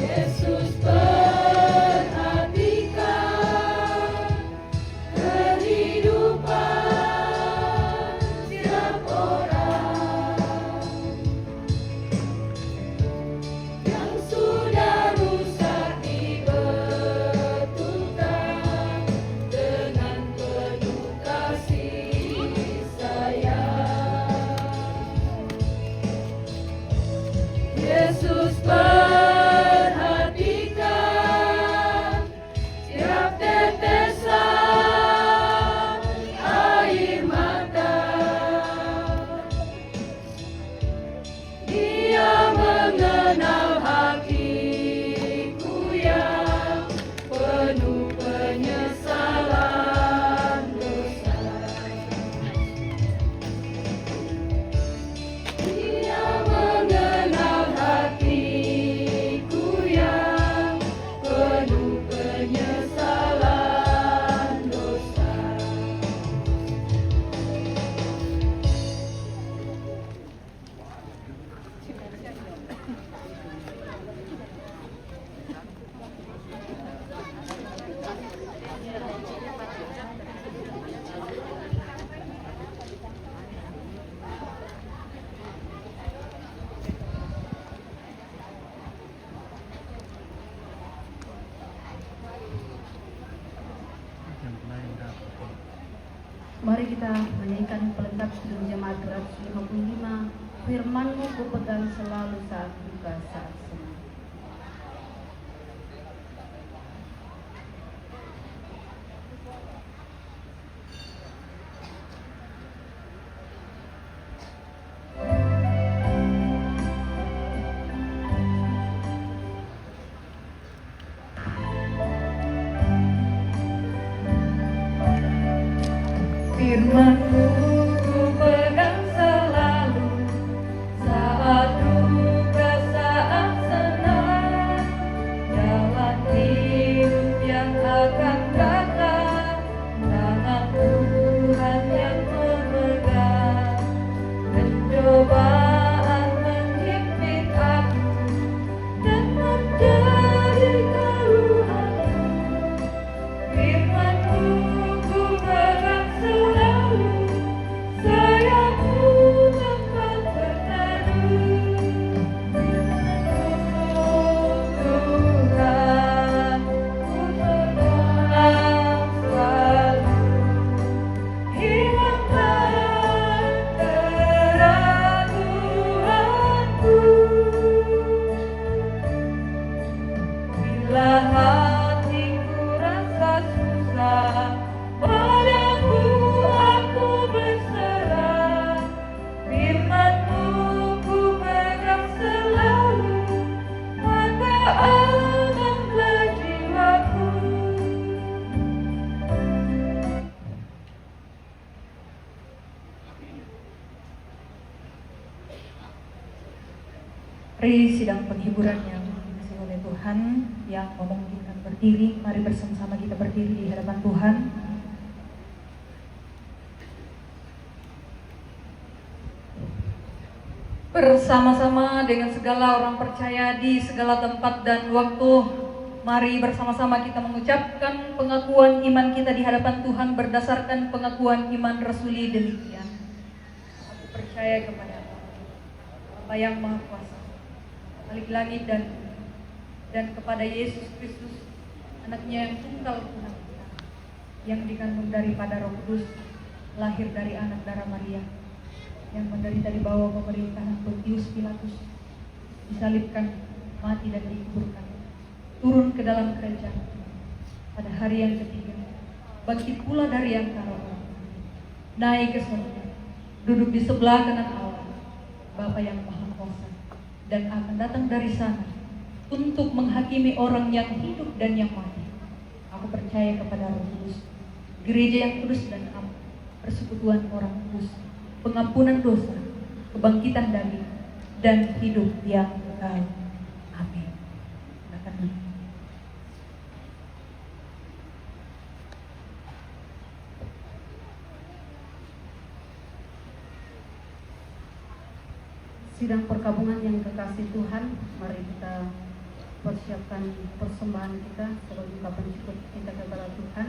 Yesus perhatikan kehidupan setiap orang yang sudah rusak dibetulkan dengan penuh kasih sayang. Yesus perhatikan setiap tetesan air mata. Dia mengenal hatiku yang penuh penyesalan dosa. Dia mengenal hatiku yang penuh penyesalan dosa. Yang lain dapat. Mari kita menyanyikan pelengkap Kidung Jemaat 255. Firman-Mu kupegang selalu saat duka saat senang. Firman-Mu ku pegang selalu saat duka saat senang, jalan hidup yang akan datang, tangan Tuhan yang memegang. Pencobaan menghimpit aku dan menjadi taruhanku. Firman-Mu ku pegang selalu, sayangku tempat berteduh. Tuhan, ku pegang selalu, hilangkan keraguanku. Bila hatiku rasa susah, padamu aku berserah. Firman-Mu ku pegang selalu, maka amanlah jiwaku. Mari sidang penghiburan yang dikasihi oleh Tuhan yang memungkinkan berdiri, mari bersama-sama kita berdiri di hadapan Tuhan. Bersama-sama dengan segala orang percaya di segala tempat dan waktu, mari bersama-sama kita mengucapkan pengakuan iman kita di hadapan Tuhan berdasarkan pengakuan iman rasuli demikian. Aku percaya kepada Bapa yang Maha Kuasa, Khalik langit dan bumi, dan kepada Yesus Kristus, anaknya yang tunggal Tuhan kita, yang dikandung daripada Roh Kudus, lahir dari anak darah Maria, yang menderita di bawah pemerintahan Pontius Pilatus, disalibkan, mati dan dikuburkan, turun ke dalam kerajaan, pada hari yang ketiga, bangkit pula dari antara orang, naik ke surga, duduk di sebelah kanan Allah, Bapa yang Maha Kuasa, dan akan datang dari sana untuk menghakimi orang yang hidup dan yang mati. Aku percaya kepada Roh Kudus, gereja yang kudus dan am, persekutuan orang kudus, pengampunan dosa, kebangkitan daging, dan hidup yang kekal. Amin. Silakan. Sidang perkabungan yang kekasih Tuhan, mari kita mempersiapkan persembahan kita sebagai ungkapan syukur kita kepada Tuhan.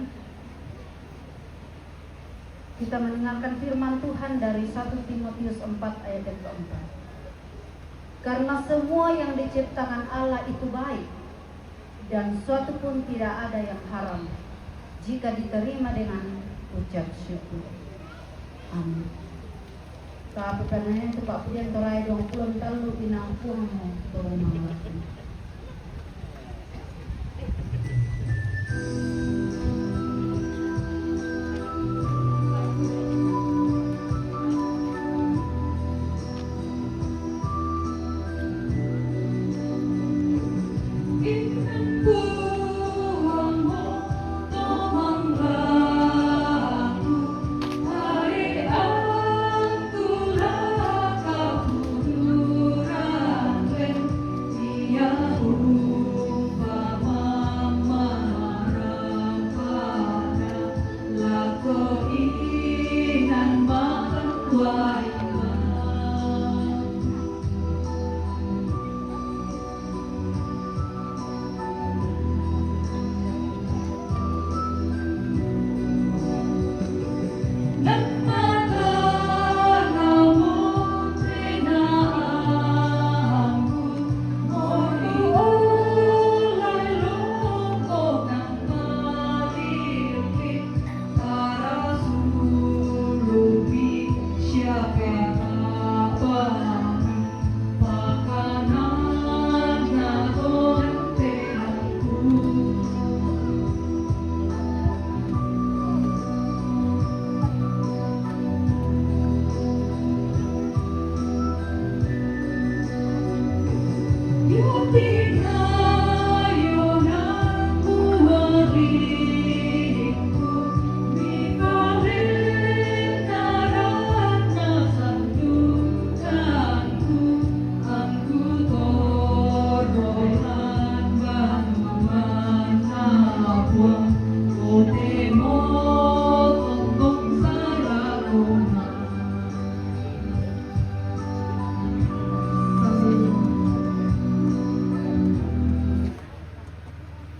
Kita mendengarkan firman Tuhan dari 1 Timotius 4 ayat yang keempat. Karena semua yang diciptakan Allah itu baik, dan suatu pun tidak ada yang haram jika diterima dengan ucap syukur. Amin. Kapitannya itu Pak Pudian torai 20 talu pinangkuangmu turunang lagi.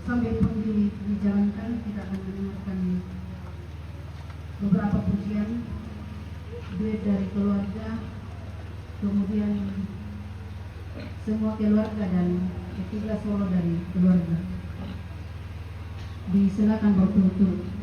Sambil pun dijalankan, kita akan mendengarkan beberapa pujian, duet dari keluarga, kemudian semua keluarga dan ketiga solo dari keluarga. Disilakan berturut-turut.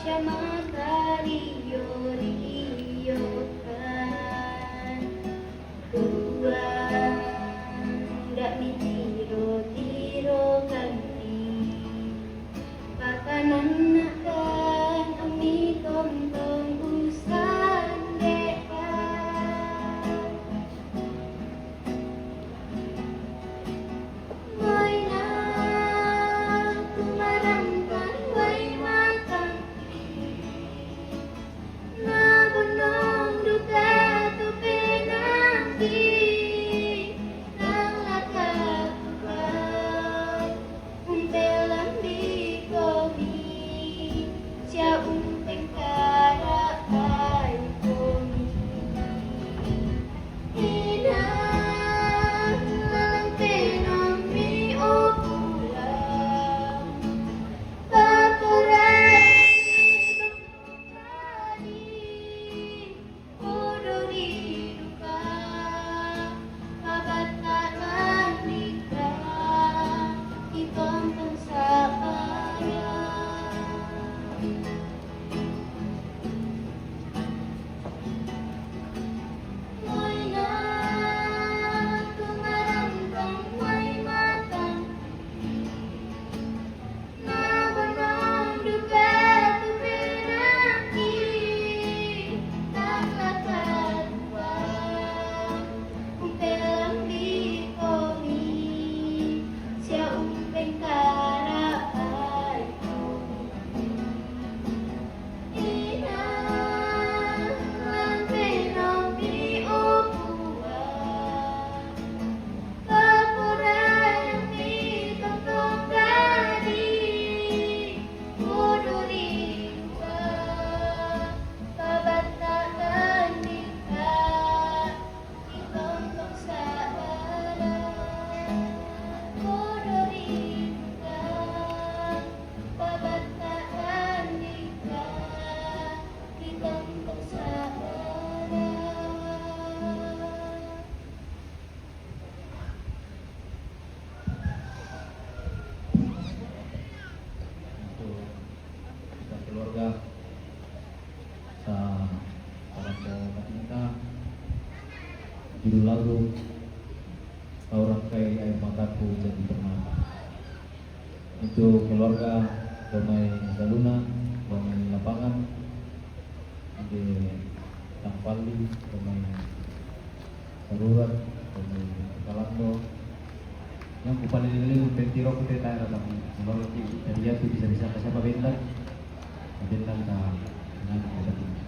mata rio-riokan Tuang dak mitiro-tiro kami Pakanan nakan ami tong-tong usan dekan Moina tumarangkan way matang na gunung duka tu penanti nang lakat tukai umpelan di komi sia umpeng kara ay komi ina lalang penong mi opulang pakoran Odori duka kabatanan nikra itontong sakaya Moy na tumarangkang may matang na banong duka tu pinaki nang nakatwa umpelang di komi siya umpeng kara ay komi ina lang penong iniupuan papuran mi tong-tong gadi Odori duka kabataan nikah itontong sakara Odori duka kabataan nikah itontong sakara Untuk kita keluarga sa orang tua kita judul lagu orang kai air mataku jadi permata itu keluarga Domai Galuna, Domai Lapangan di Tampali, Domai Sarurat, Domai Kalando yang kupali lili pentiro kute tayo na kami kalau dia tu bisa kasih benda ka dengan obat ini.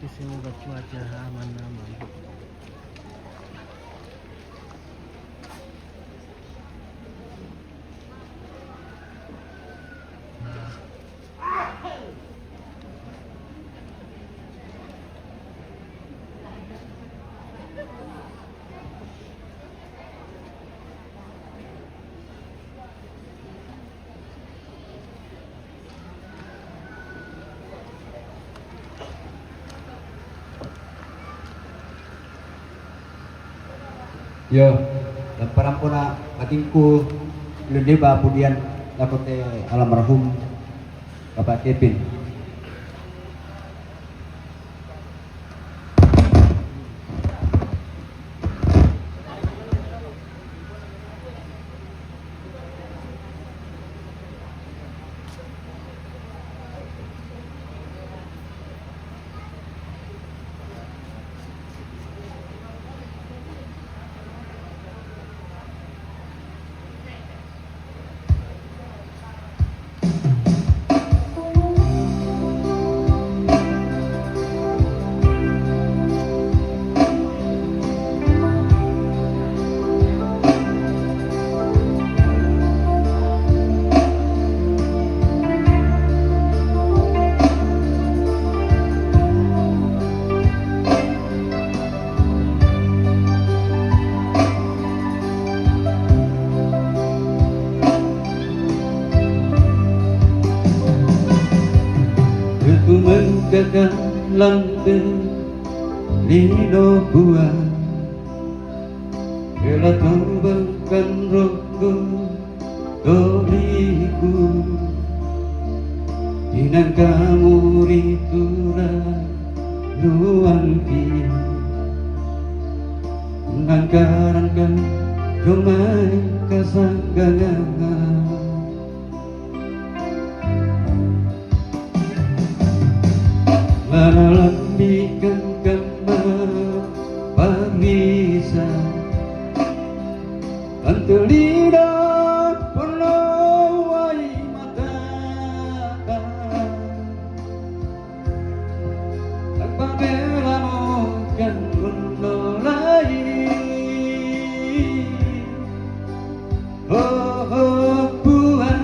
Oke, semoga cuaca aman-aman. Yo, dan parampuna batinku lendeba pudian dakote almarhum Bapak Kevin. Ku menggagah lantai lino buah Kela terbangkan rohku doriku Inang kamu ritura luangki Nangkarankan jomai kasanggangan Lalambikan gambar pamisa Antelida penawai mata Tanpa bela mokan menolai Oh buah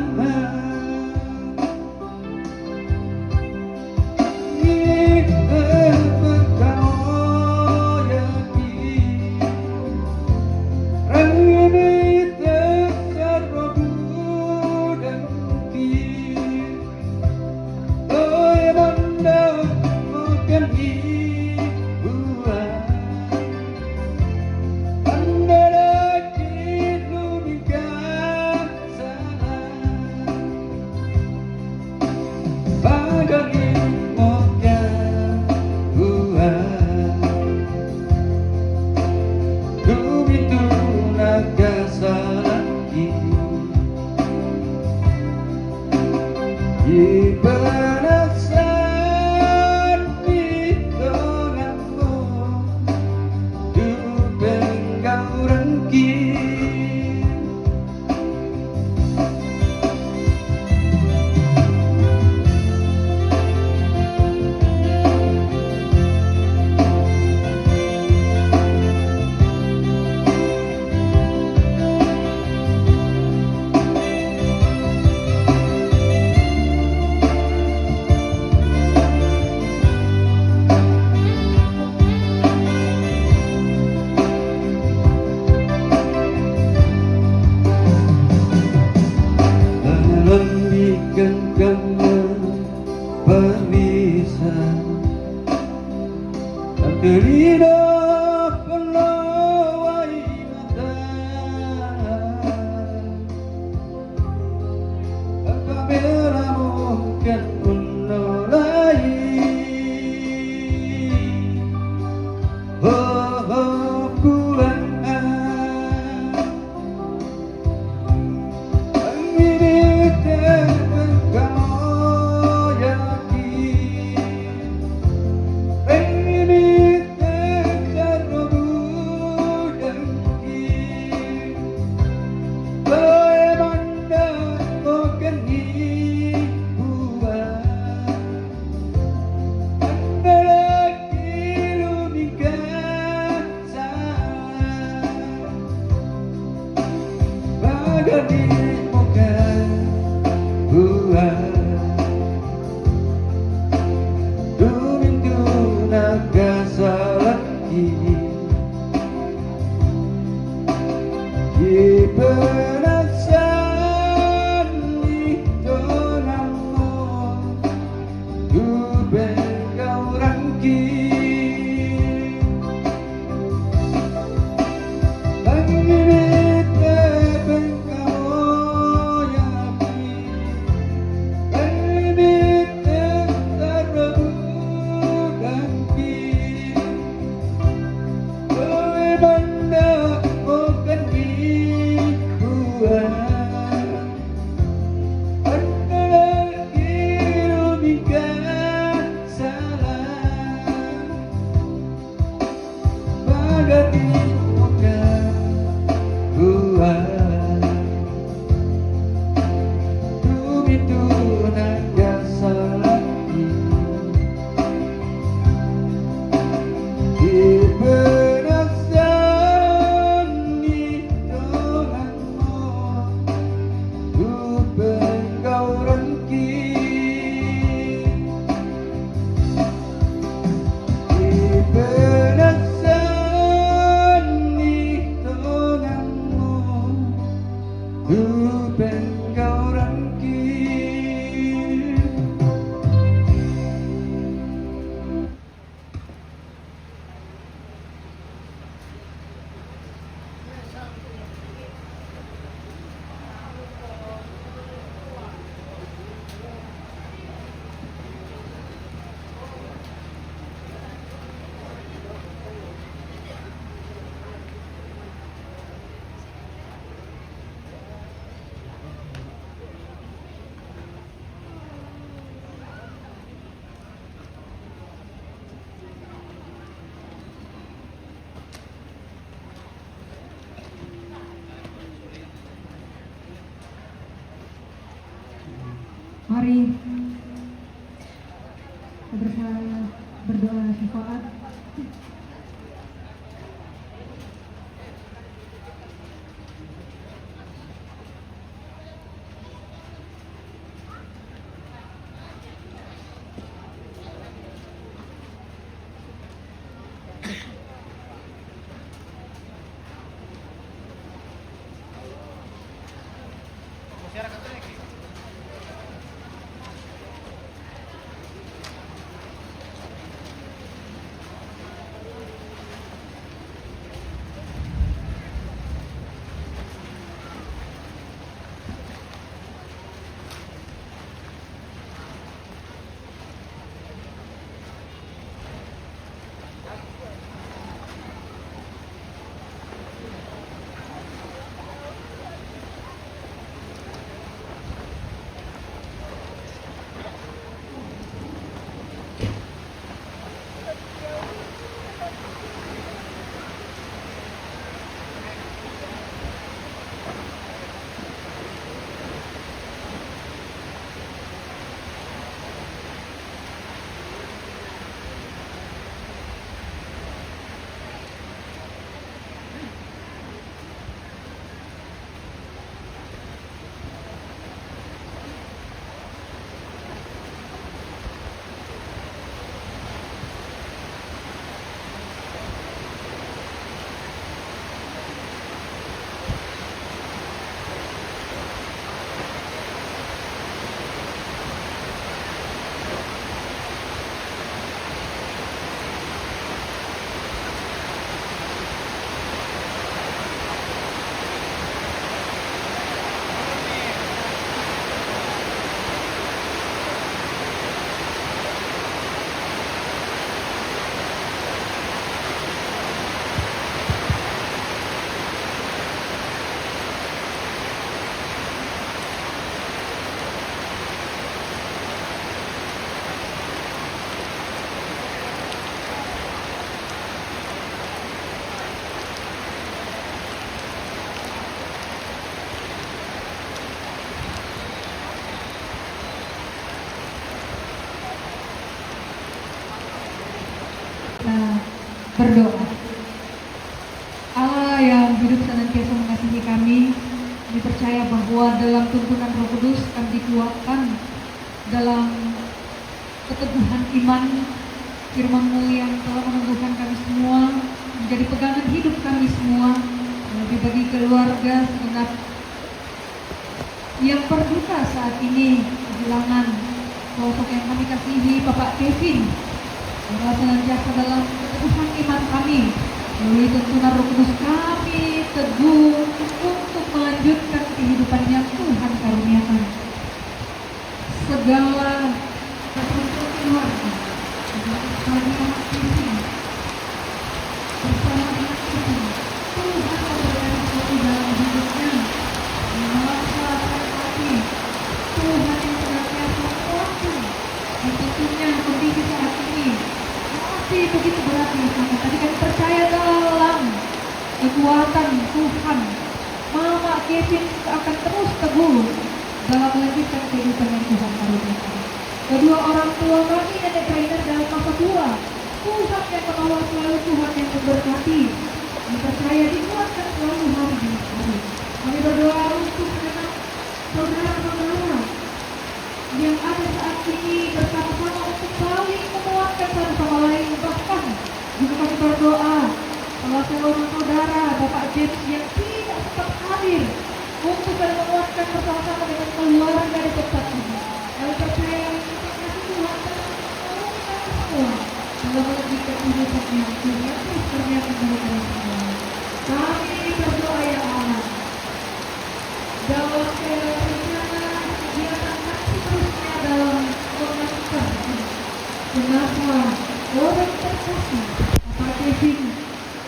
Mari bersama berdoa syafaat. berdoa. Allah yang hidup senantiasa mengasihi kami, di percaya bahwa dalam tuntunan Roh Kudus kami dikuatkan dalam keteguhan iman firman-Mu yang telah menumbuhkan kami semua, menjadi pegangan hidup kami semua, lebih bagi keluarga segenap yang berduka saat ini kehilangan sosok yang kami kasihi, Bapak Kevin. Bahwa senantiasa dalam keteguhan iman kami, melalui tuntunan Roh Kudus kami teguh untuk melanjutkan kehidupan yang Tuhan karuniakan. Segala kebutuhan keluarga, kami amat Kevin bersama dengan Kevin, Tuhan memberikan sesuatu dalam hidupnya, memelihara hati, Tuhan yang senantiasa menguatkan. Dan tentunya kondisi saat ini masih begitu berat ya Tuhan. Tadi kami percaya dalam kekuatan Tuhan, Mama Kevin akan terus teguh dalam melanjutkan kehidupan yang Tuhan karuniakan. Kedua orang tua kami, nenek Rainer dalam masa tua, Tuhan yang menolong selalu, Tuhan yang memberkati. Kami percaya dikuatkan selalu hari demi hari. Kami berdoa untuk segenap saudara-saudara yang ada saat ini bersama-sama untuk saling menguatkan satu sama lain. Bahkan juga kami berdoa salah seorang saudara, Bapak James, yang tidak sempat hadir untuk saling menguatkan bersama-sama dengan keluarga di tempat ini. Kami percaya Tuhan semua dalam melanjutkan kehidupan yang Tuhan terus ternyata dari semua. Kami berdoa ya Allah, dalam rencana kegiatan kami seterusnya dalam mengantar jenazah orang terkasih Bapak Kevin,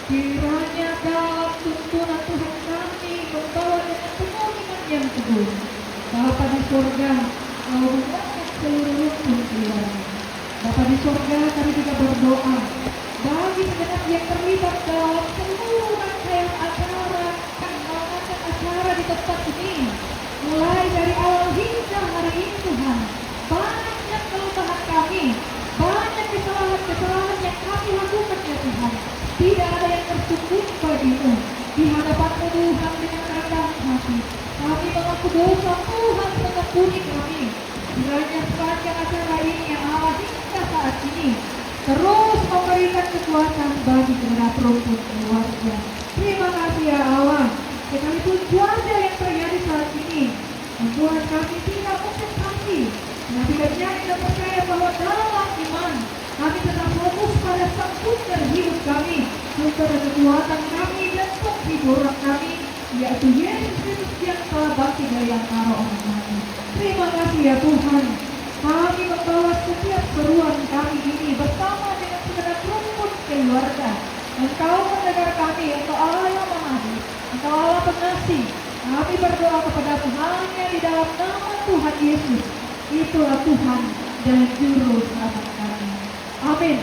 kiranya dalam tuntunan Tuhan kami membawa dengan penuh iman yang teguh. Bapa di surga, Engkau menguatkan seluruh rukun keluarga. Bapa di surga, kami juga berdoa bagi segenap yang terlibat dalam seluruh rangkaian acara di tempat ini, mulai dari awal hingga hari ini Tuhan. Banyak kelemahan kami, banyak kesalahan-kesalahan yang kami lakukan ya Tuhan. Tidak ada yang tercukup bagimu. Di hadapan-Mu Tuhan dengan rendah hati, kami mengaku dosa, Tuhan mengampuni kami. Kiranya sepanjang acara ini yang Allah hingga saat ini terus memberikan kekuatan bagi segenap rukun keluarga. Terima kasih ya Allah. Sekalipun cuaca yang terjadi saat ini membuat kami tidak konsentrasi, tetapi kami tidak percaya bahwa dalam iman kami tetap fokus pada Sang Sumber hidup kami, sumber kekuatan kami dan penghiburan kami, yaitu Yesus Kristus yang telah bangkit dari antara orang mati. Terima kasih ya Tuhan. Kami membawa setiap seruan kami ini bersama dengan segenap rukun keluarga. Engkau mendengar kami, Engkau Allah yang mengasihi, Engkau Allah pengasih. Kami berdoa kepada Tuhan yang di dalam nama Tuhan Yesus. Itulah Tuhan dan Juru Selamat kami. Amin.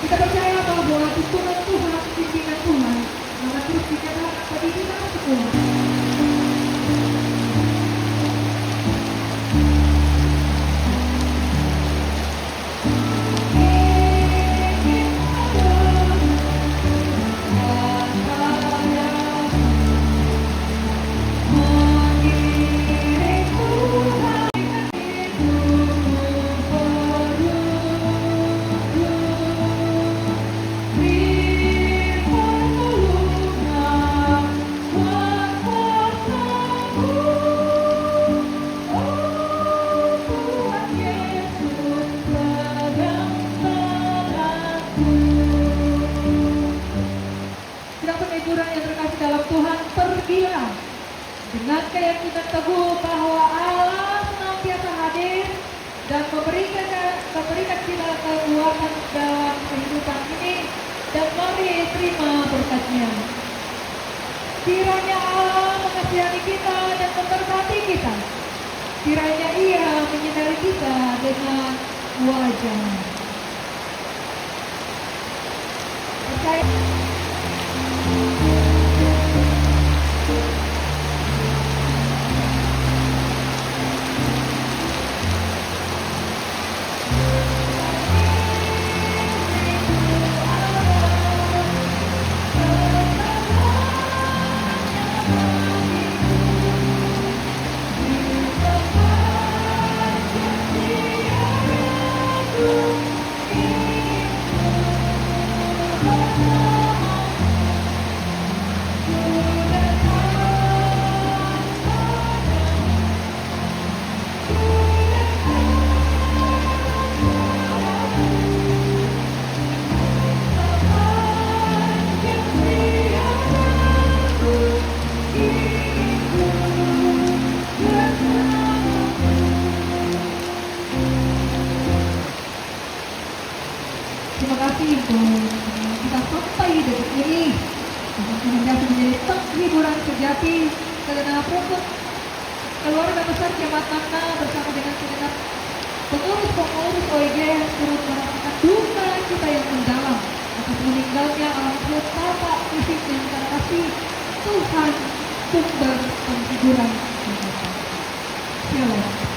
Kita percaya bahwa tuntunan Tuhan, pimpinan Tuhan akan terus dinyatakan bagi kita semua. Dengan keyakinan teguh bahwa Allah senantiasa hadir dan memberikan kita kekuatan dalam kehidupan ini, dan mari terima berkatnya. Kiranya Allah mengasihani kita dan memberkati kita. Kiranya Ia menyinari kita dengan wajah-Nya. Percaya. Terima kasih untuk kita sampai detik ini. Senantiasa menjadi penghiburan sejati segenap rukun keluarga besar Jemaat Makna bersama dengan segenap pengurus-pengurus OIG yang turut merasakan duka kita yang mendalam atas meninggalnya almarhum Bapak Ipin yang terkasih. Tuhan sumber penghiburan sejati. Shalom.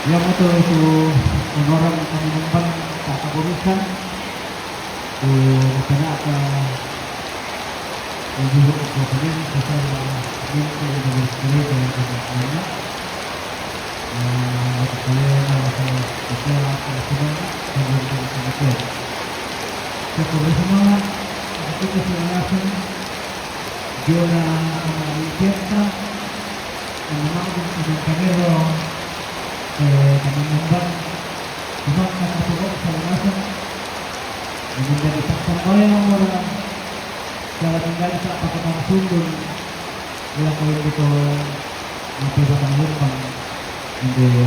Yang itu orang kami mempan tak keburukan karena apa ibu kemudian besar mimpi dari sekali dari semuanya kalian akan kita semua dan kita sekolah semua kita selesai Jona Amerika memang dengan kamera kami membuat memang kata pokok selesai menjadi faktor orang jangan tinggal di saat pakai sungguh yang kalau itu nanti akan lupa menjadi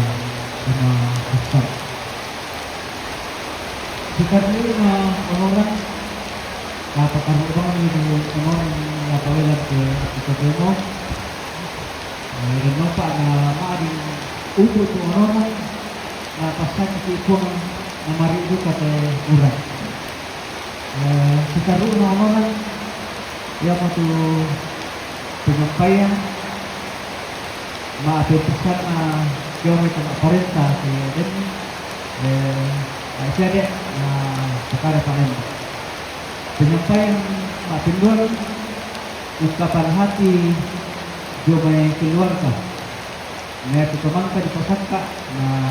sama besar. Sekarang ini orang apa karena ini orang apa lagi kita demo dan apa mari untuk orang pasan itu mari itu kata urang. Sekarang orang yang waktu penyampaian maaf pesan yang itu perintah dan saya ada perkara paling penyampaian maaf penjual ungkapan hati jomai keluarga nah itu kemangka di posaka nah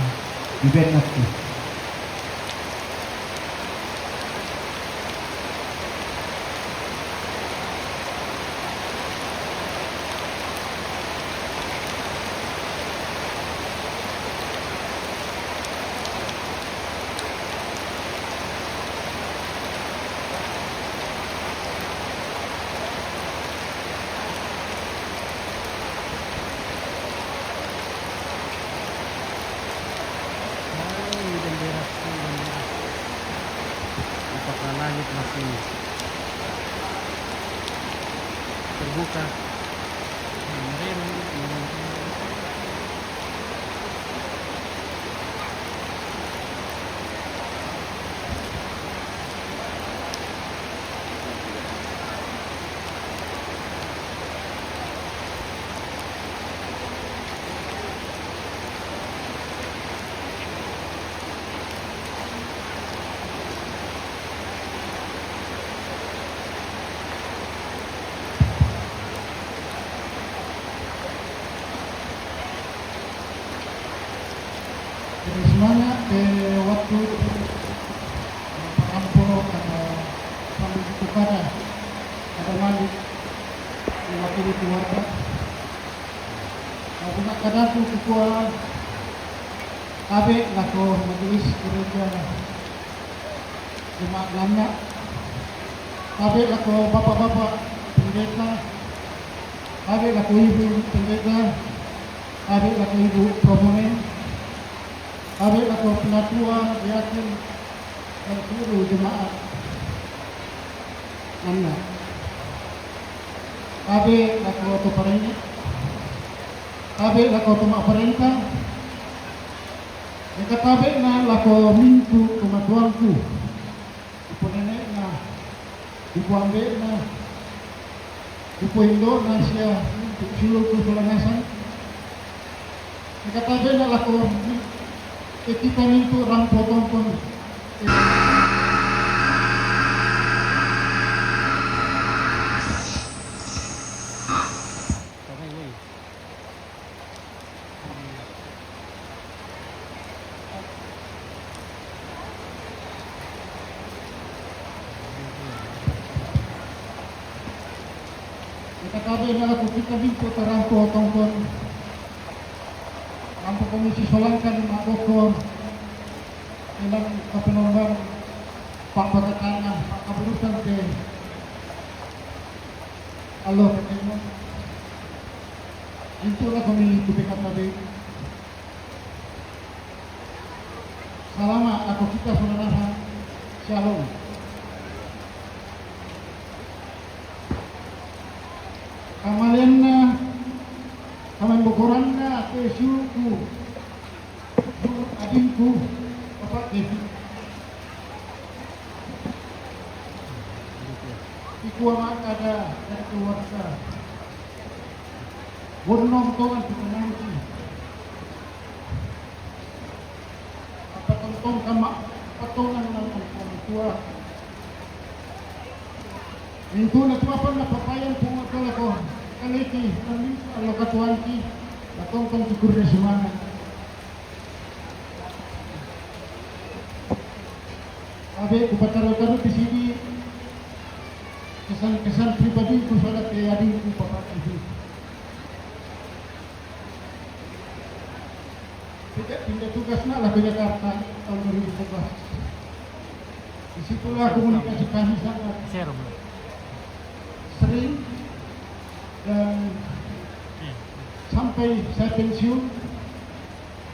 di benak tu apakah langit masih terbuka. Kemarin Jadi semangat waktu perampok ada sambil kepada ada malik mewakili keluarga. Aku nak kadatu kekuatan abe lako majelis gereja jemaat lama abe lako bapak-bapak pendeta abe lako ibu pendeta abe lako ibu promonen abe lako penatua yakin dan seluruh jemaat lama abe lako toparenya abe lako tomak perintah yang katabe na lako mintu kematuanku ibu nenek na ibu ambe na ibu indo na siya suluk kesulangasan yang katabe na lako ketika mintu orang potong Katabe na ako kita dito tarampo tongkon rampo komisi solankan makoko ilang kapenomban pak pagkatana pak kaburusan ke alo ketemu itu lah kami kupika tadi salama aku kita saudara shalom. Kamalenna kaman bokoranna ate syuku adinku bapak Devi ikuamat ada dari keluarga bonong tongan kita nanti apa tontong kama patongan ng orang tua itu na tuapan na papayan po akala ko kaliki kami alo katuanki atong kong siguro na sumana abe kupataro-taro di sini kesan-kesan pribadi ko sa kay ading ko Bapak Ibu pindah tugas na lah ke Jakarta tahun 2011 disitulah komunikasi kami sangat sering dan sampai saya pensiun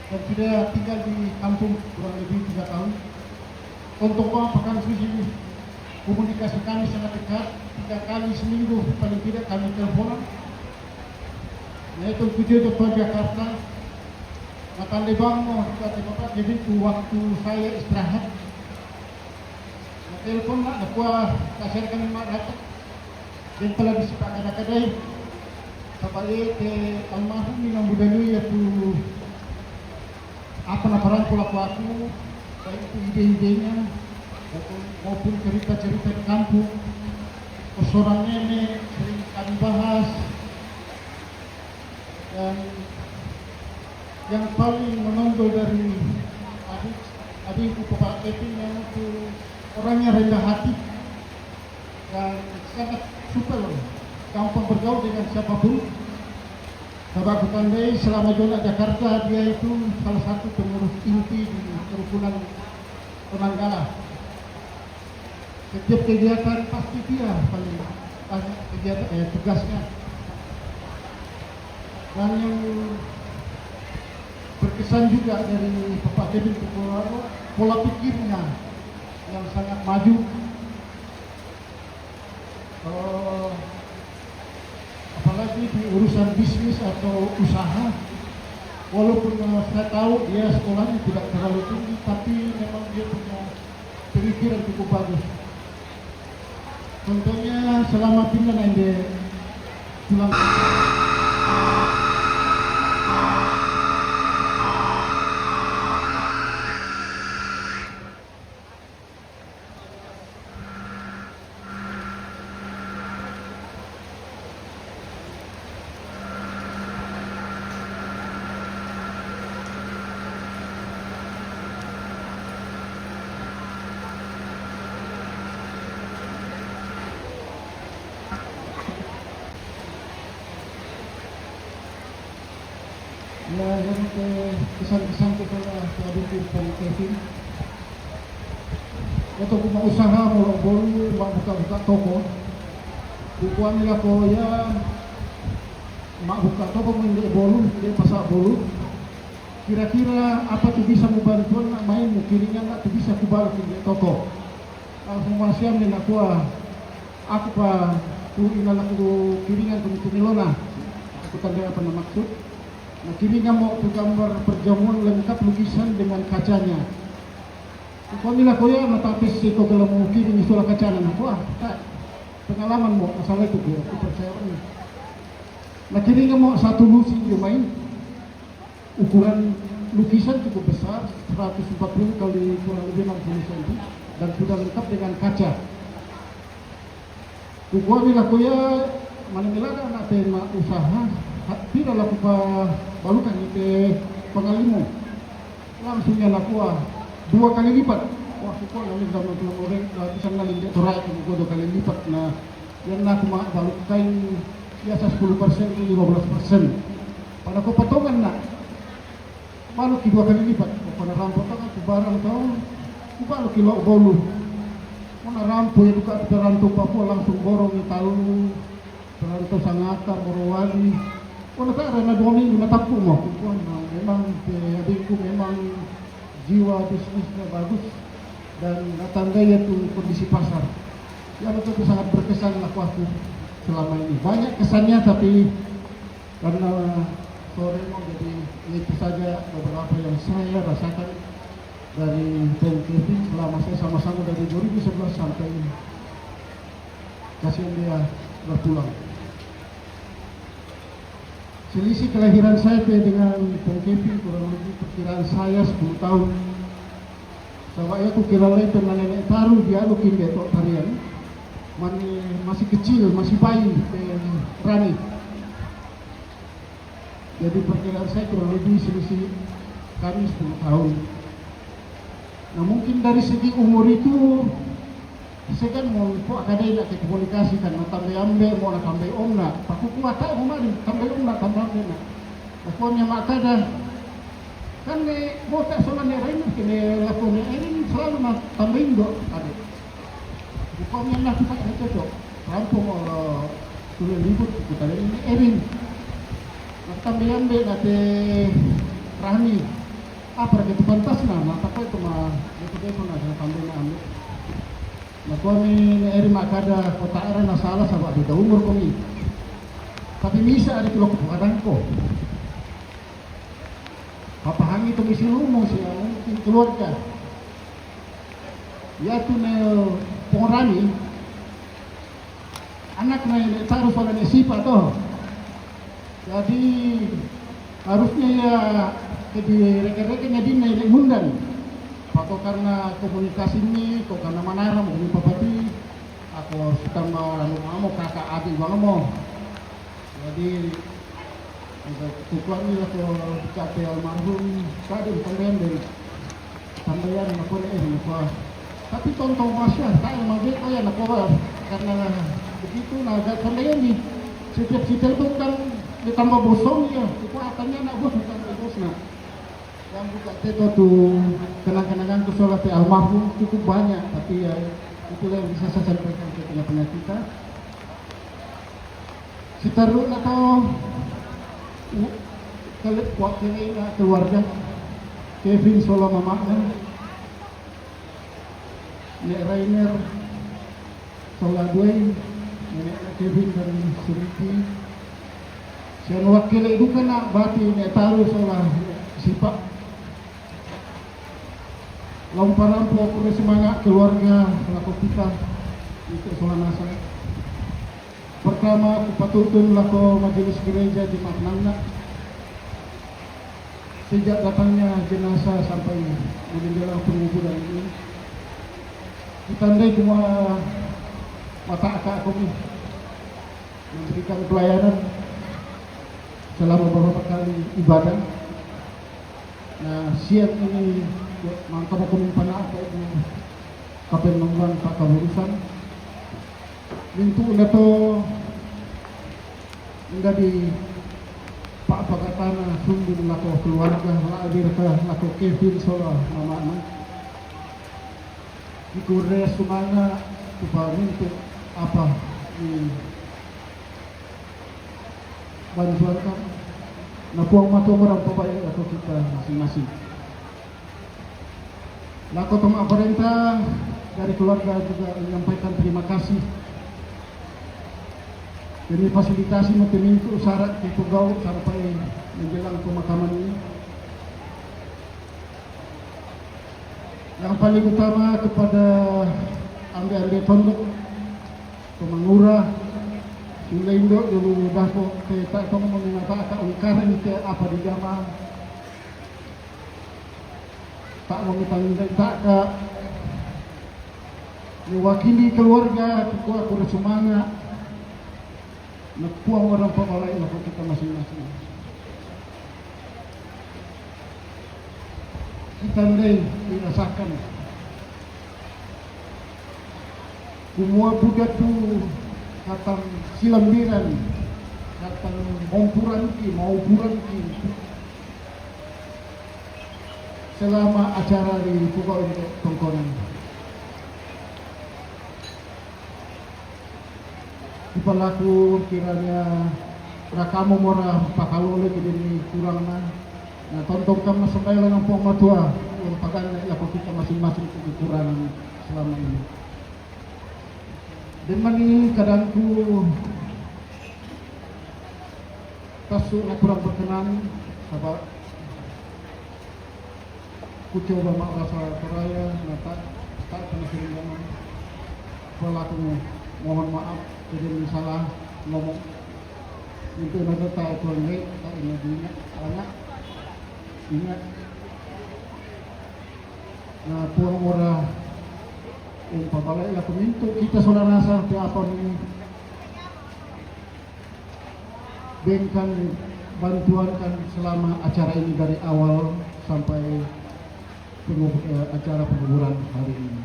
dan sudah tinggal di kampung kurang lebih 3 tahun. Untuk pekan suci komunikasi kami sangat dekat, 3 kali seminggu paling tidak kami teleponan. Nah itu tujuan ke Jakarta, makan lebang mau kata Bapak jadi waktu saya istirahat. Nah, telepon nak kuah kasih kami mak datang. Dan telah disepakati kadai kapalnya ke almarhum yang budaya yaitu apa namparan pola aku baik itu ide-idenya maupun cerita-cerita di kampung persoalan nenek sering kami bahas dan yang paling menonjol dari adikku Bapak Kevin yang itu orangnya rendah hati dan sangat super gampang bergaul dengan siapapun. Bapak Kutandai selama zona Jakarta dia itu salah satu pengurus inti di kerukunan Penanggala. Setiap kegiatan pasti dia paling banyak kegiatan tugasnya. Dan yang berkesan juga dari Bapak Kevin pola pikirnya yang sangat maju. Apalagi di urusan bisnis atau usaha walaupun saya tahu dia sekolahnya tidak terlalu tinggi tapi memang dia punya pemikiran cukup bagus. Contohnya selama pindah dia pulang Ya, yang kesan-kesan kepada adikku Pak Kevin. Waktu aku mau usaha, mau bolu, mau buka-buka toko. Bukuan nila ko ya, mak buka toko menjadi bolu, dia pasar bolu. Kira-kira apa tu bisa membantu nak main, kirinya nak tu bisa kubal di toko. Langsung masih ni nak aku pa tu inal aku kiringan tu milona. Aku tanda apa nama maksud. Nah, kiringan mau tu gambar perjamuan lengkap lukisan dengan kacanya. Kau nila ko ya matapis si ko kalau mau kiring isola kacanya nak tak pengalaman mo masalah itu dia. Aku percaya ni. Nah, kiringan mau satu lusin dia main. Ukuran lukisan cukup besar, 140 kali kurang lebih 60 cm dan sudah lengkap dengan kaca. Kukuha nila kuya manimilaga na tema usaha, tidak laku pa balukan ite pengalimo. Langsung niya nakuha 2 kali lipat. Wah, kukuha namin daw ng tulong orang, isang nalindik turay kung 2 kali lipat na yan na balukan biasa 10% 15%. Pada ko patungan na malu ki 2 kali lipat. Pada rampok kan barang tahu, malu ki lo bolu. Mana rampo ya buka terantu Papua langsung borong talu, terantu Sangata, Morowali. Mana tak ada 2 minggu natapu mo. Memang adikku memang jiwa bisnisnya bagus dan natandai itu kondisi pasar. Ya betul sangat berkesan aku selama ini. Banyak kesannya tapi karena sore mau jadi itu saja beberapa yang saya rasakan dari PNKP selama saya sama-sama dari 2011 sampai kasihan dia berpulang. Selisih kelahiran saya dengan PNKP kurang lebih perkiraan saya 10 tahun. Saya aku kira itu nenek taruh dia lukin dia tok tarian. Masih kecil, masih bayi Rani. Jadi perkiraan saya kurang lebih selisih kami 10 tahun. Nah mungkin dari segi umur itu saya kan mau kadai nak komunikasi kan tambah ambil mau nak tambah om nak aku kuat tak mau mari tambah om nak tambah ambil nak pokoknya mak kada kan ni botak soalan ni lain kini lakukan ini selalu nak tambahin dok ada pokoknya nak kita cocok rampung orang tulis libut kita ini Erin nak tambah ambil nanti Rahmi apa gitu pantas nama tapi itu mah itu dia pun ada tambah ambil. Nah, kami eri makada kota era na salah sabak di umur kami. Tapi misa ada kilo kadang ko. Papahangi itu misi lumong siya mungkin keluarga. Ya tu ne pengrani anak na ini taruh soal ni sipa toh. Jadi harusnya ya jadi rekan-rekannya di naik mundan. Atau karena komunikasi ini, kok karena manara mau papati, aku suka mau kakak adik bang mau. Jadi tujuan ini aku capai almarhum tadi sampean dari sampean aku ini tapi tonton masya tak mau dia kaya nak karena begitu naga sampean di setiap itu kan ditambah bosong ya kekuatannya nak bos bukan bosnya. Yang buka itu tuh kenang-kenangan soal almarhum cukup banyak, tapi ya itulah yang bisa saya sampaikan ke penanya kita. Sitarun atau keluarga Kevin Solo mamanya, Nek Rainer Soladway, Nek Kevin dan Suriti. Saya wakil itu kena bati Nek Taru Solah Sipak. Lomparan pokoknya semangat keluarga selaku kita untuk Solanasa. Pertama aku patutun laku majelis gereja di Maknangna. Sejak datangnya jenazah sampai meninggal penguburan ini, ditandai semua mata akak kami memberikan pelayanan selama beberapa kali ibadah. Nah siang ini mangkap aku mimpana apa itu kapal nonggang pak kaburusan mintu leto enggak di Pak pakatana sundul lako keluarga laadir ka lako Kevin sola mama ikure sumanga tupamintu apa di bantuan kan napuang matu orang pabai atau kita masing-masing lako tong pemerintah dari keluarga juga menyampaikan terima kasih. Jadi fasilitasi itu syarat di Pegau sampai menjelang pemakaman ini. Yang paling utama kepada ande-ande tondok, pemangura, Sulaindo dulu dahpo kita itu mengatakan ungkaran itu apa di jamaah. Tak mengetahui tak ke mewakili keluarga, ketua kurus semangat. Napuang orang pamalay na kita masing-masing. Kita din dirasakan. Kumua budak tu katang silambiran, katang maupuran ki. Selama acara di Pugau untuk tongkonan. Pelaku kiranya rakamu mora pakalole jadi kurang na tonton kami sampai lang ang matua yung pagan lapo kita masing-masing kekurangan selama ini. Dan mani kadangku kasu na kurang berkenan sabab ku coba makrasa Toraya na tak pernah sering pelaku mohon maaf jadi salah ngomong itu nanti tak boleh tak ingat anak ingat nah puang ora umpamanya lah pemintu kita sudah rasa apa nih bengkan bantuan kan selama acara ini dari awal sampai acara penguburan hari ini.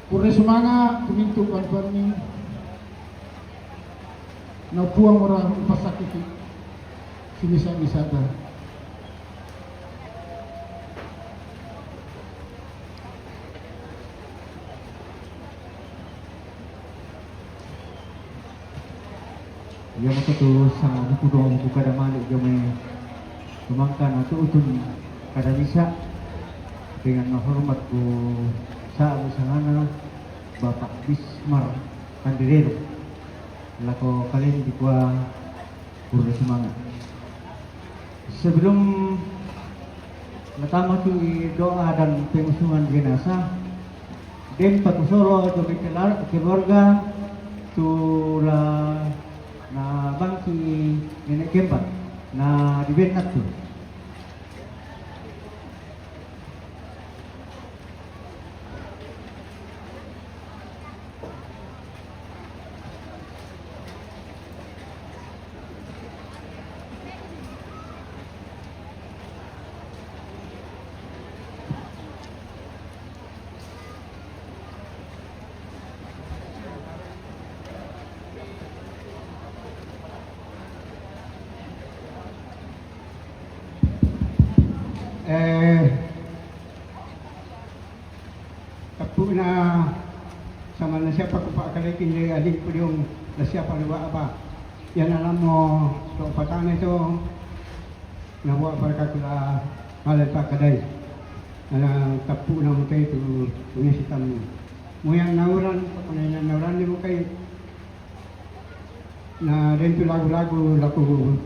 Kure semangat kemintu bantuan ini napuang orang pasakiti sinisa-nisa dah. Yang itu sang buku doa buku kada malik jomai kemangkan atau utun kada bisa dengan menghormat ku sa usahana Bapak Bismar Kandirero lako kalian di kuah pura semangat. Sebelum pertama tu doa dan pengusungan jenazah dan patusoro atau keluarga tulah na bangki nenek kempat na di Vietnam tu. Tapu na sama na siapa ko pa kalikin dia adik po yung na siapa liwa apa. Yan alam mo so patana ito nabuwa para kakula malay pa kaday. Tapu na mo kayo ito unisitan mo. Muyang nauran, pagkanayan nauran ni mo kayo na rin ito lagu-lagu lako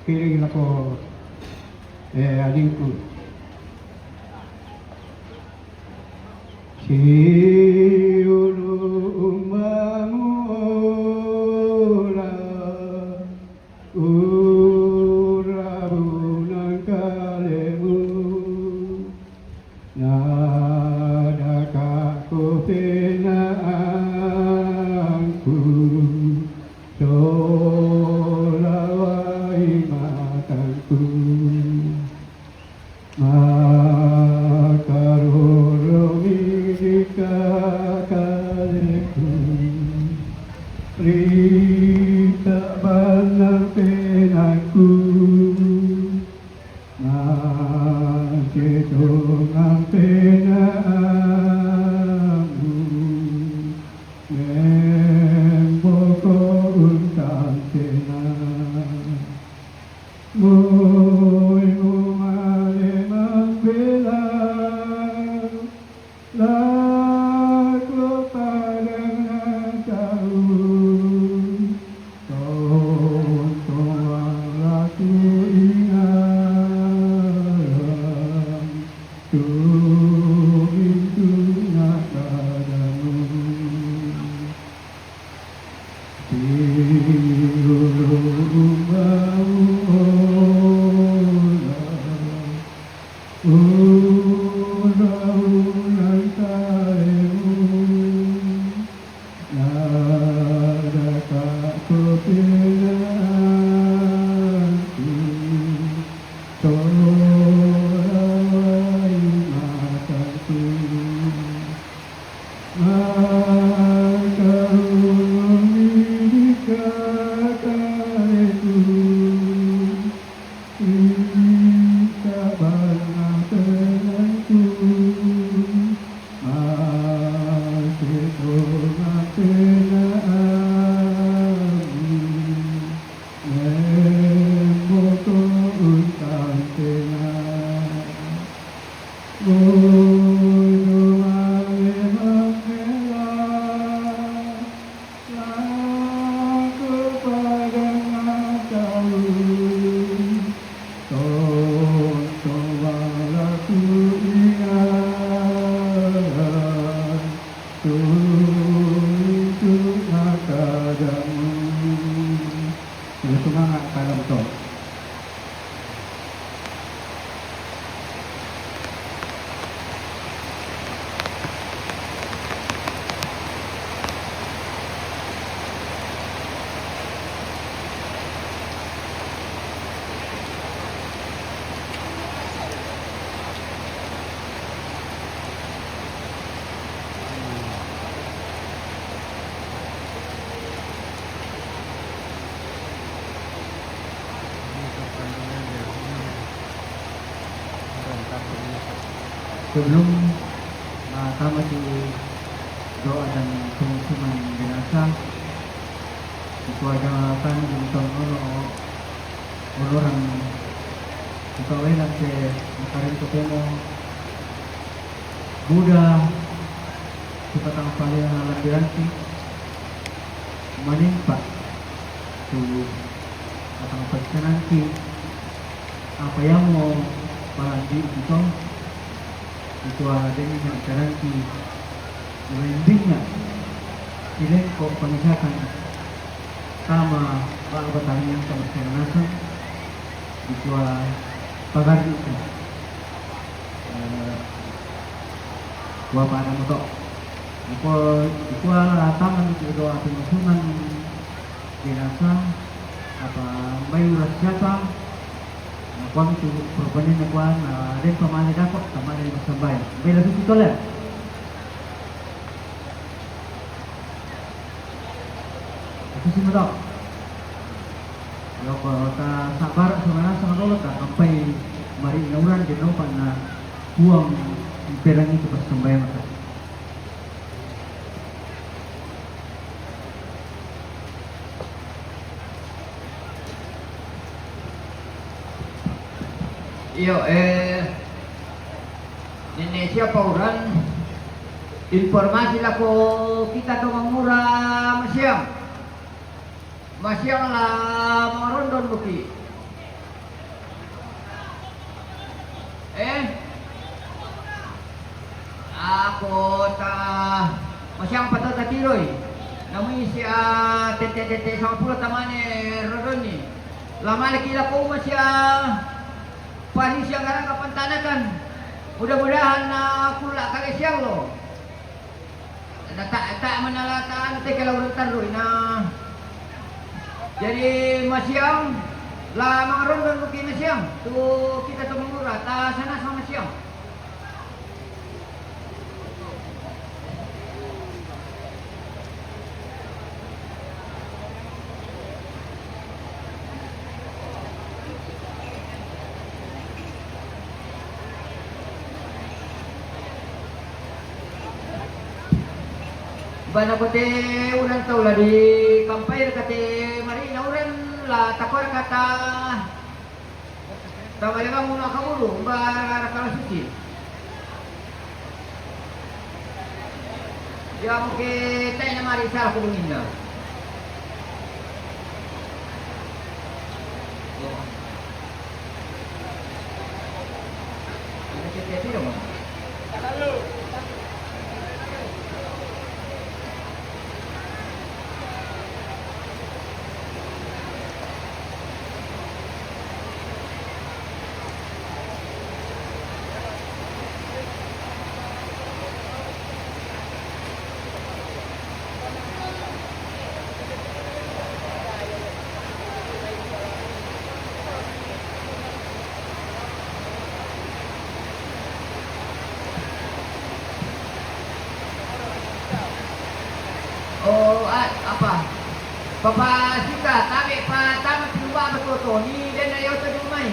kiring lako adik ko. Siulung mangura urabunang kalemu nadaka kupinaangku solawai matangku Rita banang para betul. Sebelum tamat di doa dan pengumuman jenazah, itu akan untuk orang pegawai nanti kemarin ketemu Buddha sepatang kali lanti menimpa tuh patang persen nanti apa yang mau palanti itu ada yang garanti lebihnya ini kok penyisakan sama batang yang sama senasa itu pagar itu dua pada motor itu tangan itu doa pengusungan jenazah apa bayu siapa kuan itu perubahan yang kuan ada pemain dapat sama ada bersambay bela itu tolak itu sih betul kalau kita sabar sebenarnya sangat dulu tak sampai mari nauran di depan buang perang itu bersambay maka Iyo, Indonesia pauran informasi lah ko kita to mangura masyam lah marondon buki ako ta masyam patata tatiroy namun si tete sama pula tamane rodon ni lama lagi lah ko masya Paris yang sekarang kapan tanakan mudah-mudahan kulak kali siang lo tak menalataan nanti kalau rentan lo jadi masyam lah mangrondon buki masyam tu kita tu mengurah ta sana sama masyam Bana kote uran tau lah di kampanye kate marina uran lah takor kata tawalang muna kaburu bara kala suci ya mungkin tanya mari salah kubungin dah ini kita dong halo. Apa? Papa Sika, tabi pa tama pinuba betul ni dan ayo tu rumai.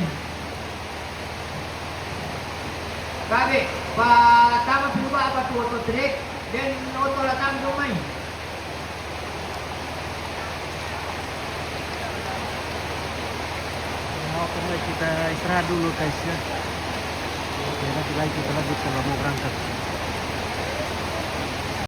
Tabi pa tama pinuba apa tu trek dan auto la tam rumai. Kita istirahat dulu guys ya. Oke, nanti lagi kita lanjut kalau mau berangkat.